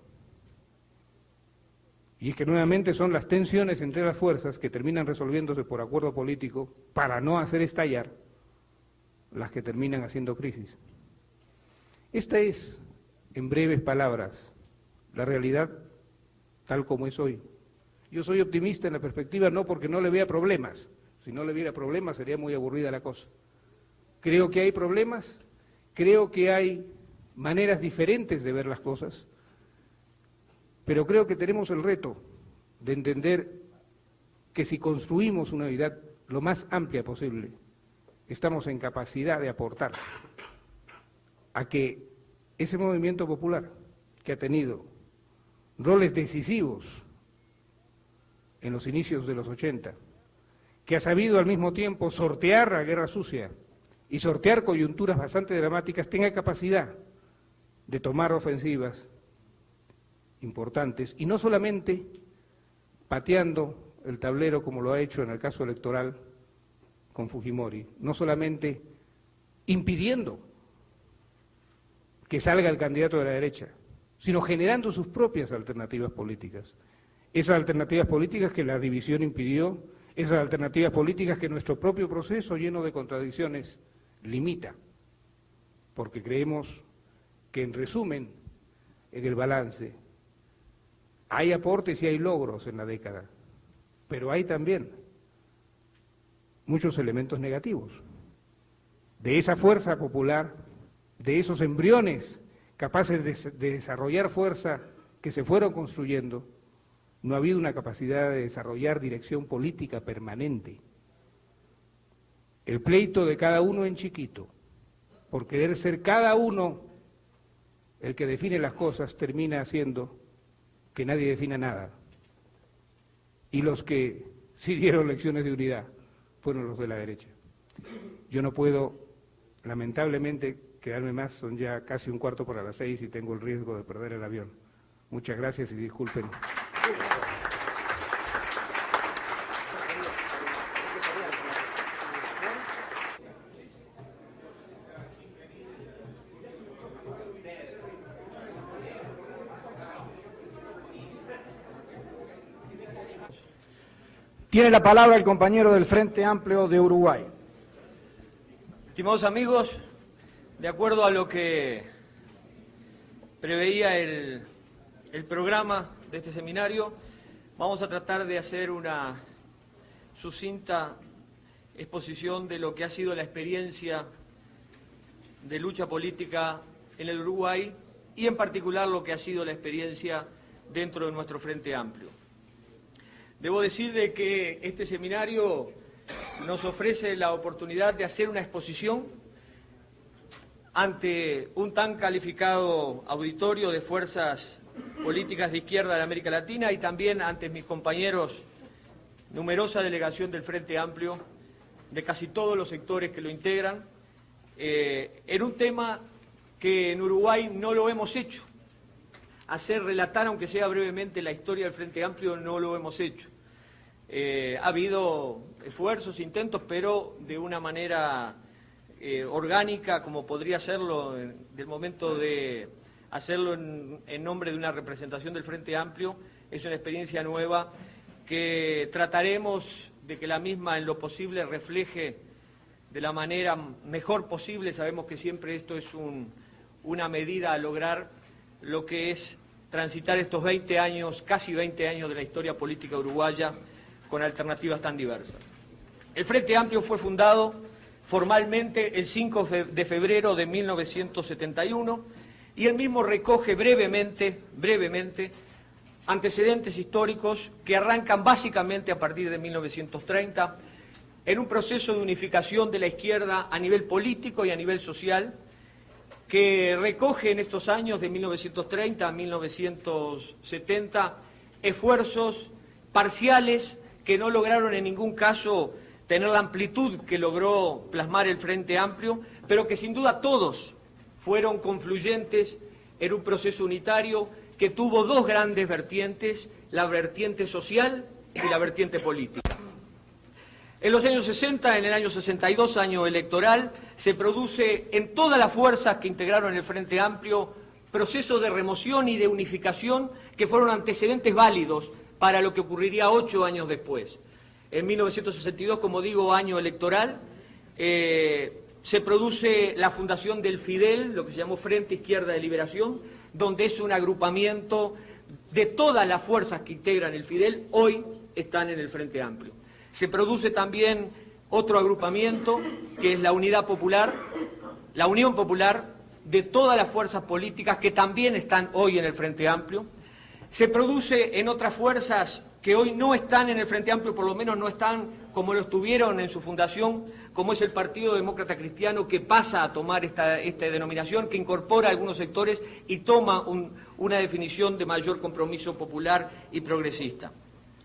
Y es que nuevamente son las tensiones entre las fuerzas que terminan resolviéndose por acuerdo político para no hacer estallar las que terminan haciendo crisis. Esta es, en breves palabras, la realidad tal como es hoy. Yo soy optimista en la perspectiva no porque no le vea problemas, si no le viera problemas sería muy aburrida la cosa. Creo que hay problemas, creo que hay maneras diferentes de ver las cosas, pero creo que tenemos el reto de entender que si construimos una unidad lo más amplia posible, estamos en capacidad de aportar a que ese movimiento popular que ha tenido roles decisivos en los inicios de los 80, que ha sabido al mismo tiempo sortear la guerra sucia y sortear coyunturas bastante dramáticas, tenga capacidad de tomar ofensivas importantes y no solamente pateando el tablero como lo ha hecho en el caso electoral con Fujimori, no solamente impidiendo que salga el candidato de la derecha, sino generando sus propias alternativas políticas. Esas alternativas políticas que la división impidió, esas alternativas políticas que nuestro propio proceso lleno de contradicciones limita, porque creemos que en resumen, en el balance, hay aportes y hay logros en la década, pero hay también muchos elementos negativos. De esa fuerza popular, de esos embriones capaces de desarrollar fuerza que se fueron construyendo, no ha habido una capacidad de desarrollar dirección política permanente. El pleito de cada uno en chiquito, por querer ser cada uno el que define las cosas, termina haciendo que nadie defina nada. Y los que sí dieron lecciones de unidad fueron los de la derecha. Yo no puedo, lamentablemente, quedarme más, son ya casi 6:15 y tengo el riesgo de perder el avión. Muchas gracias y disculpen. Tiene la palabra el compañero del Frente Amplio de Uruguay. Estimados amigos, de acuerdo a lo que preveía el programa de este seminario, vamos a tratar de hacer una sucinta exposición de lo que ha sido la experiencia de lucha política en el Uruguay y en particular lo que ha sido la experiencia dentro de nuestro Frente Amplio. Debo decir de que este seminario nos ofrece la oportunidad de hacer una exposición ante un tan calificado auditorio de fuerzas políticas de izquierda de América Latina y también ante mis compañeros, numerosa delegación del Frente Amplio, de casi todos los sectores que lo integran, en un tema que en Uruguay no lo hemos hecho. Relatar, aunque sea brevemente, la historia del Frente Amplio no lo hemos hecho. Ha habido esfuerzos, intentos, pero de una manera orgánica, como podría serlo del momento de hacerlo en nombre de una representación del Frente Amplio. Es una experiencia nueva que trataremos de que la misma en lo posible refleje de la manera mejor posible. Sabemos que siempre esto es una medida a lograr lo que es transitar estos 20 años, casi 20 años de la historia política uruguaya con alternativas tan diversas. El Frente Amplio fue fundado formalmente el 5 de febrero de 1971 y el mismo recoge brevemente antecedentes históricos que arrancan básicamente a partir de 1930 en un proceso de unificación de la izquierda a nivel político y a nivel social, que recoge en estos años de 1930 a 1970 esfuerzos parciales que no lograron en ningún caso tener la amplitud que logró plasmar el Frente Amplio, pero que sin duda todos fueron confluyentes en un proceso unitario que tuvo dos grandes vertientes, la vertiente social y la vertiente política. En los años 60, en el año 62, año electoral, se produce en todas las fuerzas que integraron el Frente Amplio procesos de remoción y de unificación que fueron antecedentes válidos para lo que ocurriría 8 años después. En 1962, como digo, año electoral, se produce la fundación del FIDEL, lo que se llamó Frente Izquierda de Liberación, donde es un agrupamiento de todas las fuerzas que integran el FIDEL, hoy están en el Frente Amplio. Se produce también otro agrupamiento, que es la Unidad Popular, la Unión Popular, de todas las fuerzas políticas que también están hoy en el Frente Amplio. Se produce en otras fuerzas que hoy no están en el Frente Amplio, por lo menos no están como lo estuvieron en su fundación, como es el Partido Demócrata Cristiano, que pasa a tomar esta denominación, que incorpora algunos sectores y toma una definición de mayor compromiso popular y progresista.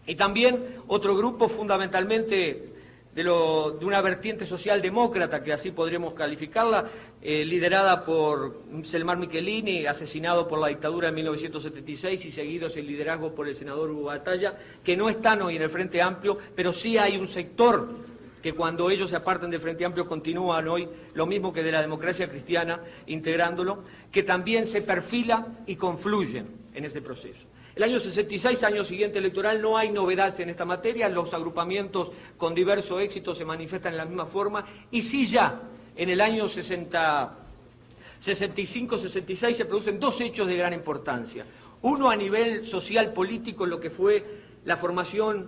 Y también otro grupo fundamentalmente de una vertiente socialdemócrata, que así podríamos calificarla, liderada por Selmar Michelini, asesinado por la dictadura en 1976 y seguidos en liderazgo por el senador Hugo Batalla, que no están hoy en el Frente Amplio, pero sí hay un sector que cuando ellos se apartan del Frente Amplio continúan hoy, lo mismo que de la democracia cristiana, integrándolo, que también se perfila y confluyen en este proceso. El año 66, año siguiente electoral, no hay novedades en esta materia, los agrupamientos con diverso éxito se manifiestan en la misma forma, y sí ya en el año 65-66 se producen dos hechos de gran importancia. Uno a nivel social político, lo que fue la formación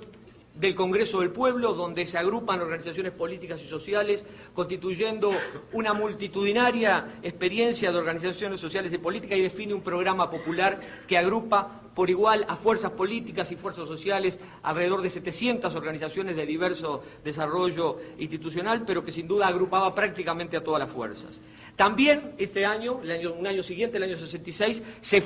del Congreso del Pueblo, donde se agrupan organizaciones políticas y sociales, constituyendo una multitudinaria experiencia de organizaciones sociales y políticas y define un programa popular que agrupa por igual a fuerzas políticas y fuerzas sociales, alrededor de 700 organizaciones de diverso desarrollo institucional, pero que sin duda agrupaba prácticamente a todas las fuerzas. También este año, un año siguiente, el año 66, se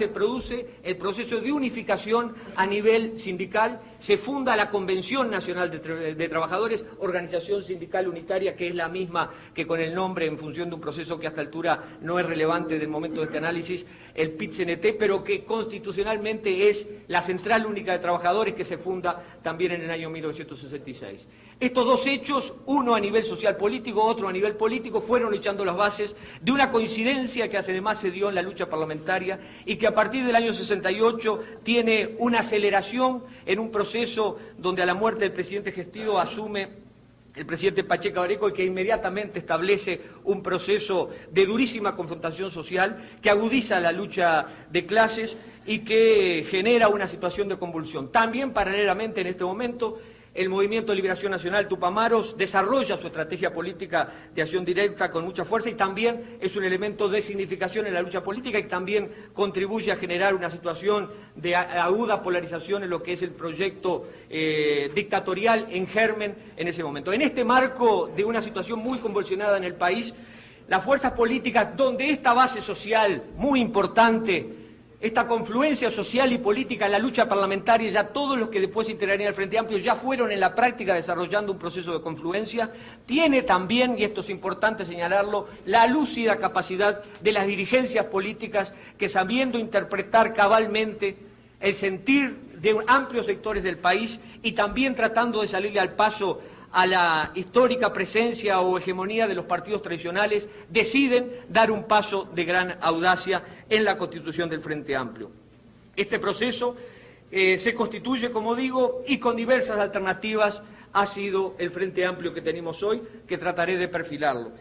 produce el proceso de unificación a nivel sindical, se funda la Convención Nacional de Trabajadores, organización sindical unitaria, que es la misma que con el nombre, en función de un proceso que a esta altura no es relevante del momento de este análisis, el PIT-CNT, pero que constitucionalmente es la Central Única de Trabajadores, que se funda también en el año 1966. Estos dos hechos, uno a nivel social político, otro a nivel político, fueron echando las bases de una coincidencia que además se dio en la lucha parlamentaria y que a partir del año 68 tiene una aceleración en un proceso donde a la muerte del presidente Gestido asume el presidente Pacheco Areco, y que inmediatamente establece un proceso de durísima confrontación social que agudiza la lucha de clases y que genera una situación de convulsión. También paralelamente en este momento el Movimiento de Liberación Nacional Tupamaros desarrolla su estrategia política de acción directa con mucha fuerza y también es un elemento de significación en la lucha política y también contribuye a generar una situación de aguda polarización en lo que es el proyecto dictatorial en germen en ese momento. En este marco de una situación muy convulsionada en el país, las fuerzas políticas, donde esta base social muy importante, esta confluencia social y política en la lucha parlamentaria, ya todos los que después integrarían el Frente Amplio ya fueron en la práctica desarrollando un proceso de confluencia, tiene también, y esto es importante señalarlo, la lúcida capacidad de las dirigencias políticas que, sabiendo interpretar cabalmente el sentir de amplios sectores del país y también tratando de salirle al paso a la histórica presencia o hegemonía de los partidos tradicionales, deciden dar un paso de gran audacia en la constitución del Frente Amplio. Este proceso se constituye, como digo, y con diversas alternativas ha sido el Frente Amplio que tenemos hoy, que trataré de perfilarlo.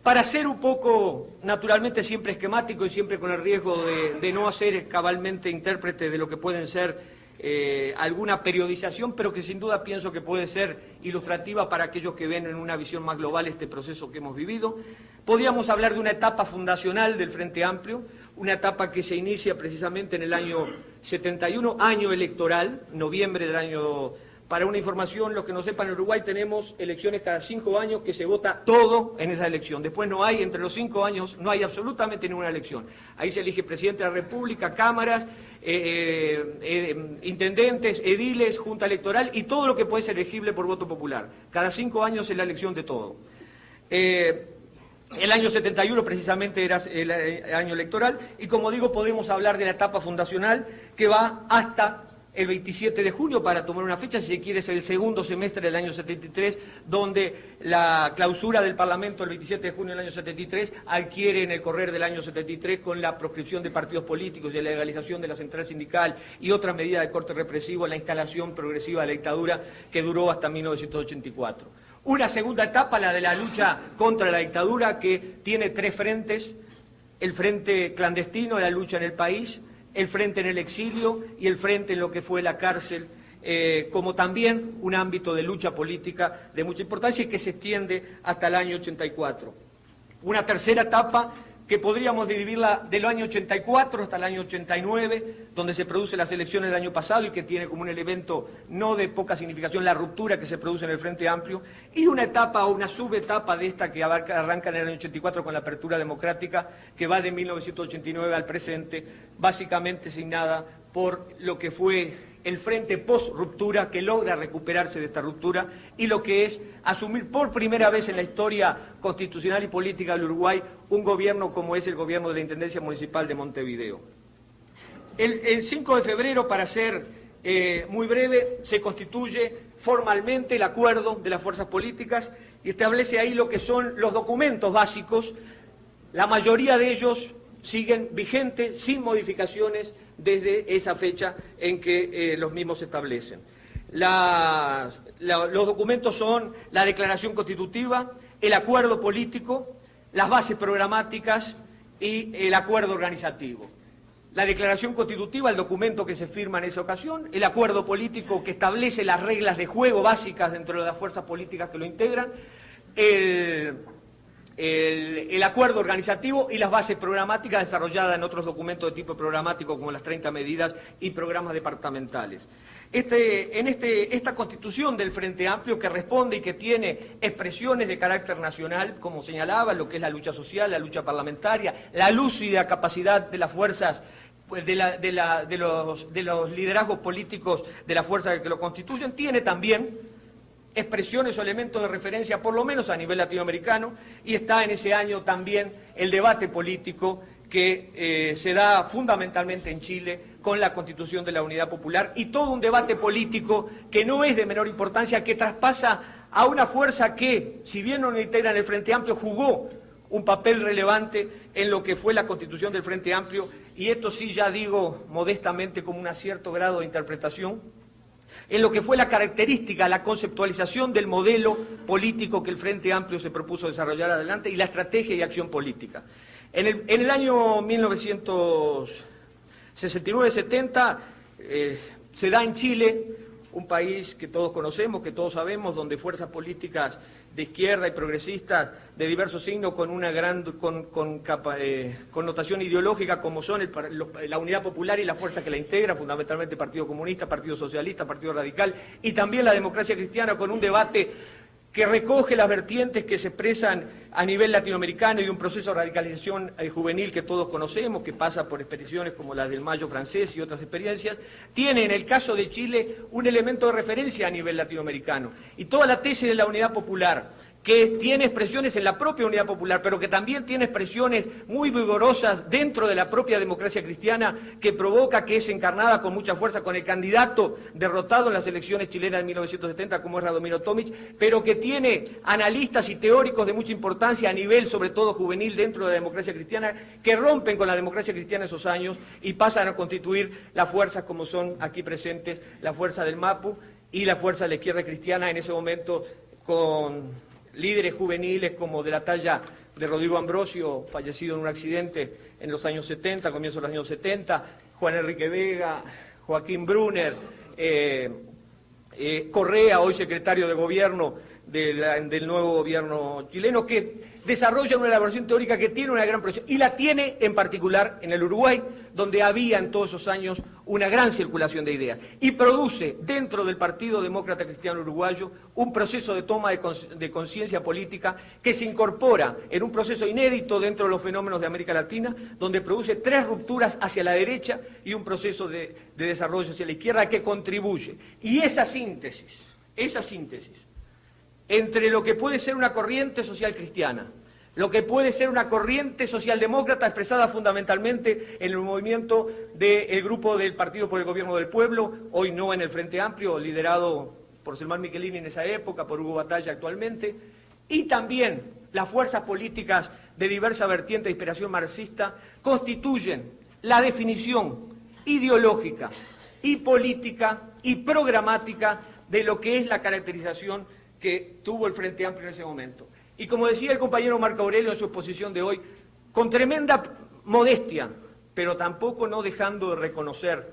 Para ser un poco, naturalmente, siempre esquemático y siempre con el riesgo de no hacer cabalmente intérprete de lo que pueden ser alguna periodización, pero que sin duda pienso que puede ser ilustrativa para aquellos que ven en una visión más global este proceso que hemos vivido. Podríamos hablar de una etapa fundacional del Frente Amplio, una etapa que se inicia precisamente en el año 71, año electoral, noviembre del año... Para una información, los que no sepan, en Uruguay tenemos elecciones cada 5 años que se vota todo en esa elección. Después no hay, entre los 5 años, no hay absolutamente ninguna elección. Ahí se elige presidente de la República, cámaras, intendentes, ediles, junta electoral y todo lo que puede ser elegible por voto popular. Cada 5 años es la elección de todo. El año 71 precisamente era el año electoral y, como digo, podemos hablar de la etapa fundacional que va hasta el 27 de junio, para tomar una fecha, si se quiere, es el segundo semestre del año 73, donde la clausura del Parlamento el 27 de junio del año 73 adquiere en el correr del año 73 con la proscripción de partidos políticos y la legalización de la central sindical y otras medidas de corte represivo, la instalación progresiva de la dictadura que duró hasta 1984. Una segunda etapa, la de la lucha contra la dictadura, que tiene 3 frentes: el frente clandestino, la lucha en el país, el frente en el exilio y el frente en lo que fue la cárcel, como también un ámbito de lucha política de mucha importancia y que se extiende hasta el año 84. Una tercera etapa que podríamos dividirla del año 84 hasta el año 89, donde se producen las elecciones del año pasado y que tiene como un elemento no de poca significación la ruptura que se produce en el Frente Amplio, y una etapa o una subetapa de esta que arranca en el año 84 con la apertura democrática, que va de 1989 al presente, básicamente signada por lo que fue el frente post-ruptura, que logra recuperarse de esta ruptura, y lo que es asumir por primera vez en la historia constitucional y política del Uruguay un gobierno como es el gobierno de la Intendencia Municipal de Montevideo. El 5 de febrero, para ser muy breve, se constituye formalmente el acuerdo de las fuerzas políticas y establece ahí lo que son los documentos básicos. La mayoría de ellos siguen vigentes, sin modificaciones, desde esa fecha en que los mismos se establecen. Los documentos son la declaración constitutiva, el acuerdo político, las bases programáticas y el acuerdo organizativo. La declaración constitutiva, el documento que se firma en esa ocasión, el acuerdo político que establece las reglas de juego básicas dentro de las fuerzas políticas que lo integran, el acuerdo organizativo y las bases programáticas desarrolladas en otros documentos de tipo programático como las 30 medidas y programas departamentales. Esta constitución del Frente Amplio, que responde y que tiene expresiones de carácter nacional, como señalaba, lo que es la lucha social, la lucha parlamentaria, la lúcida capacidad de las fuerzas, de los liderazgos políticos de las fuerzas que lo constituyen, tiene también expresiones o elementos de referencia, por lo menos a nivel latinoamericano, y está en ese año también el debate político que se da fundamentalmente en Chile con la Constitución de la Unidad Popular, y todo un debate político que no es de menor importancia, que traspasa a una fuerza que, si bien no integra en el Frente Amplio, jugó un papel relevante en lo que fue la Constitución del Frente Amplio, y esto sí ya digo modestamente como un cierto grado de interpretación, en lo que fue la característica, la conceptualización del modelo político que el Frente Amplio se propuso desarrollar adelante y la estrategia y acción política. En el año 1969-70 se da en Chile, un país que todos conocemos, que todos sabemos, donde fuerzas políticas de izquierda y progresistas de diversos signos con una gran connotación ideológica como son la Unidad Popular y la fuerza que la integra, fundamentalmente Partido Comunista, Partido Socialista, Partido Radical y también la Democracia Cristiana, con un debate que recoge las vertientes que se expresan a nivel latinoamericano y de un proceso de radicalización juvenil que todos conocemos, que pasa por expresiones como las del Mayo francés y otras experiencias, tiene en el caso de Chile un elemento de referencia a nivel latinoamericano. Y toda la tesis de la unidad popular, que tiene expresiones en la propia unidad popular, pero que también tiene expresiones muy vigorosas dentro de la propia democracia cristiana, que provoca, que es encarnada con mucha fuerza con el candidato derrotado en las elecciones chilenas de 1970, como es Radomiro Tomic, pero que tiene analistas y teóricos de mucha importancia a nivel, sobre todo juvenil, dentro de la democracia cristiana, que rompen con la democracia cristiana esos años y pasan a constituir las fuerzas como son aquí presentes, la fuerza del MAPU y la fuerza de la izquierda cristiana, en ese momento con líderes juveniles como de la talla de Rodrigo Ambrosio, fallecido en un accidente en los años 70, comienzos de los años 70, Juan Enrique Vega, Joaquín Brunner, Correa, hoy secretario de gobierno del nuevo gobierno chileno, que desarrolla una elaboración teórica que tiene una gran proyección, y la tiene en particular en el Uruguay, donde había en todos esos años una gran circulación de ideas, y produce dentro del Partido Demócrata Cristiano Uruguayo un proceso de toma de conciencia política que se incorpora en un proceso inédito dentro de los fenómenos de América Latina, donde produce 3 rupturas hacia la derecha y un proceso de desarrollo hacia la izquierda que contribuye. Y esa síntesis entre lo que puede ser una corriente social cristiana, lo que puede ser una corriente socialdemócrata expresada fundamentalmente en el movimiento del grupo del Partido por el Gobierno del Pueblo, hoy no en el Frente Amplio, liderado por Selmán Michelini en esa época, por Hugo Batalla actualmente, y también las fuerzas políticas de diversa vertiente de inspiración marxista, constituyen la definición ideológica y política y programática de lo que es la caracterización que tuvo el Frente Amplio en ese momento. Y como decía el compañero Marco Aurelio en su exposición de hoy, con tremenda modestia, pero tampoco no dejando de reconocer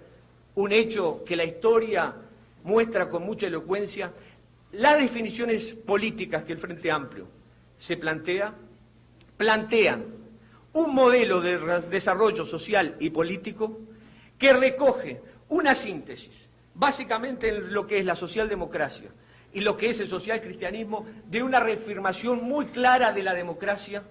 un hecho que la historia muestra con mucha elocuencia, las definiciones políticas que el Frente Amplio se plantean un modelo de desarrollo social y político que recoge una síntesis, básicamente en lo que es la socialdemocracia y lo que es el socialcristianismo, de una reafirmación muy clara de la democracia,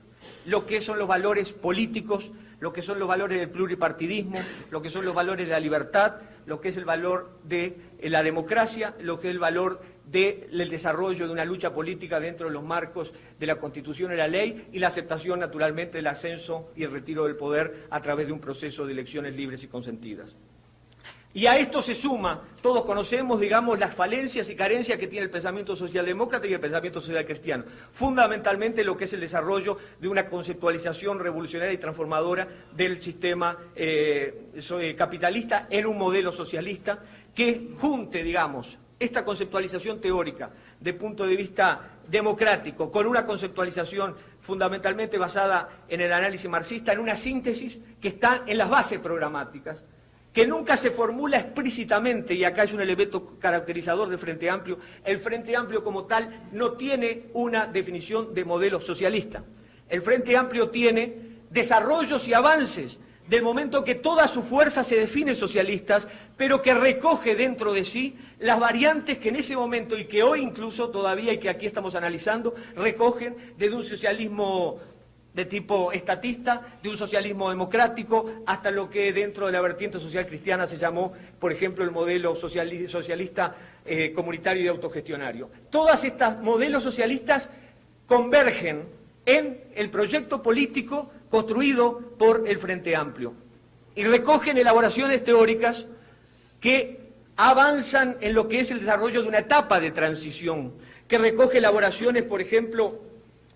lo que son los valores políticos, lo que son los valores del pluripartidismo, lo que son los valores de la libertad, lo que es el valor de la democracia, lo que es el valor del desarrollo de una lucha política dentro de los marcos de la Constitución y la ley, y la aceptación naturalmente del ascenso y el retiro del poder a través de un proceso de elecciones libres y consentidas. Y a esto se suma, todos conocemos, digamos, las falencias y carencias que tiene el pensamiento socialdemócrata y el pensamiento social cristiano. Fundamentalmente lo que es el desarrollo de una conceptualización revolucionaria y transformadora del sistema capitalista en un modelo socialista que junte, digamos, esta conceptualización teórica de punto de vista democrático con una conceptualización fundamentalmente basada en el análisis marxista, en una síntesis que está en las bases programáticas, que nunca se formula explícitamente, y acá es un elemento caracterizador del Frente Amplio. El Frente Amplio como tal no tiene una definición de modelo socialista. El Frente Amplio tiene desarrollos y avances del momento que toda su fuerza se define socialistas, pero que recoge dentro de sí las variantes que en ese momento, y que hoy incluso todavía, y que aquí estamos analizando, recogen desde un socialismo de tipo estatista, de un socialismo democrático, hasta lo que dentro de la vertiente social cristiana se llamó, por ejemplo, el modelo socialista comunitario y autogestionario. Todas estas modelos socialistas convergen en el proyecto político construido por el Frente Amplio y recogen elaboraciones teóricas que avanzan en lo que es el desarrollo de una etapa de transición, que recoge elaboraciones, por ejemplo,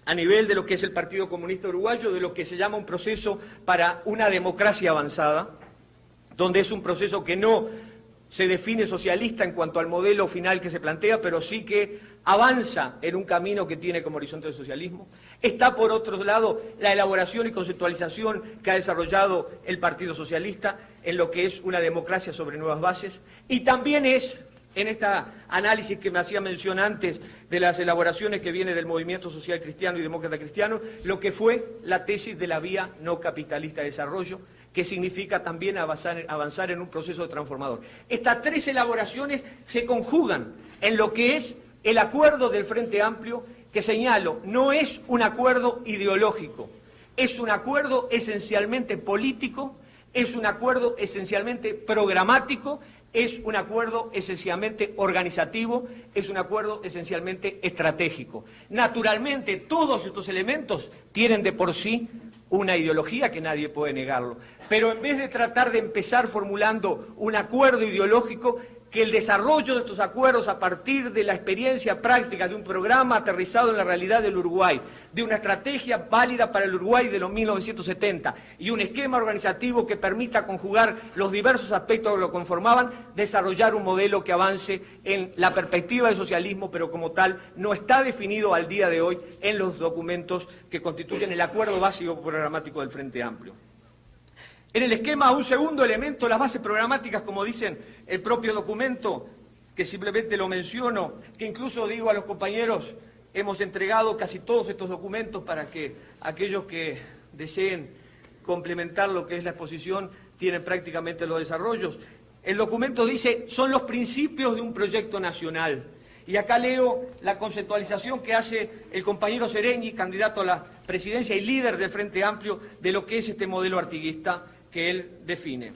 a nivel de lo que es el Partido Comunista Uruguayo, de lo que se llama un proceso para una democracia avanzada, donde es un proceso que no se define socialista en cuanto al modelo final que se plantea, pero sí que avanza en un camino que tiene como horizonte el socialismo. Está, por otro lado, la elaboración y conceptualización que ha desarrollado el Partido Socialista en lo que es una democracia sobre nuevas bases, y también es, en este análisis que me hacía mención antes de las elaboraciones que viene del movimiento social cristiano y demócrata cristiano, lo que fue la tesis de la vía no capitalista de desarrollo, que significa también avanzar en un proceso transformador. Estas 3 elaboraciones se conjugan en lo que es El acuerdo del Frente Amplio, que señalo, no es un acuerdo ideológico, es un acuerdo esencialmente político, es un acuerdo esencialmente programático, es un acuerdo esencialmente organizativo, es un acuerdo esencialmente estratégico. Naturalmente, todos estos elementos tienen de por sí una ideología que nadie puede negarlo, pero en vez de tratar de empezar formulando un acuerdo ideológico, que el desarrollo de estos acuerdos a partir de la experiencia práctica de un programa aterrizado en la realidad del Uruguay, de una estrategia válida para el Uruguay de los 1970 y un esquema organizativo que permita conjugar los diversos aspectos que lo conformaban, desarrollar un modelo que avance en la perspectiva del socialismo, pero como tal no está definido al día de hoy en los documentos que constituyen el acuerdo básico programático del Frente Amplio. En el esquema, un segundo elemento, las bases programáticas, como dicen el propio documento, que simplemente lo menciono, que incluso digo a los compañeros, hemos entregado casi todos estos documentos para que aquellos que deseen complementar lo que es la exposición tienen prácticamente los desarrollos. El documento dice, son los principios de un proyecto nacional. Y acá leo la conceptualización que hace el compañero Sereñi, candidato a la presidencia y líder del Frente Amplio, de lo que es este modelo artiguista que él define.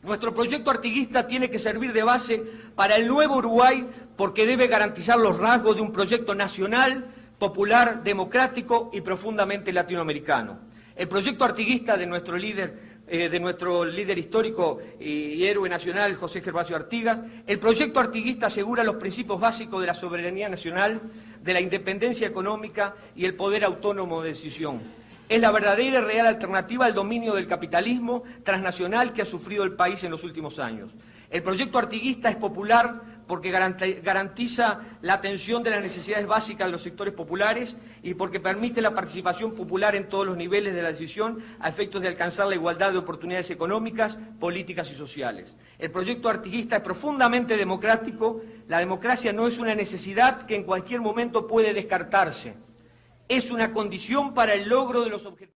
Nuestro proyecto artiguista tiene que servir de base para el nuevo Uruguay porque debe garantizar los rasgos de un proyecto nacional, popular, democrático y profundamente latinoamericano. El proyecto artiguista de nuestro líder histórico y héroe nacional, José Gervasio Artigas, el proyecto artiguista asegura los principios básicos de la soberanía nacional, de la independencia económica y el poder autónomo de decisión. Es la verdadera y real alternativa al dominio del capitalismo transnacional que ha sufrido el país en los últimos años. El proyecto artiguista es popular porque garantiza la atención de las necesidades básicas de los sectores populares y porque permite la participación popular en todos los niveles de la decisión a efectos de alcanzar la igualdad de oportunidades económicas, políticas y sociales. El proyecto artiguista es profundamente democrático. La democracia no es una necesidad que en cualquier momento puede descartarse. Es una condición para el logro de los objetivos.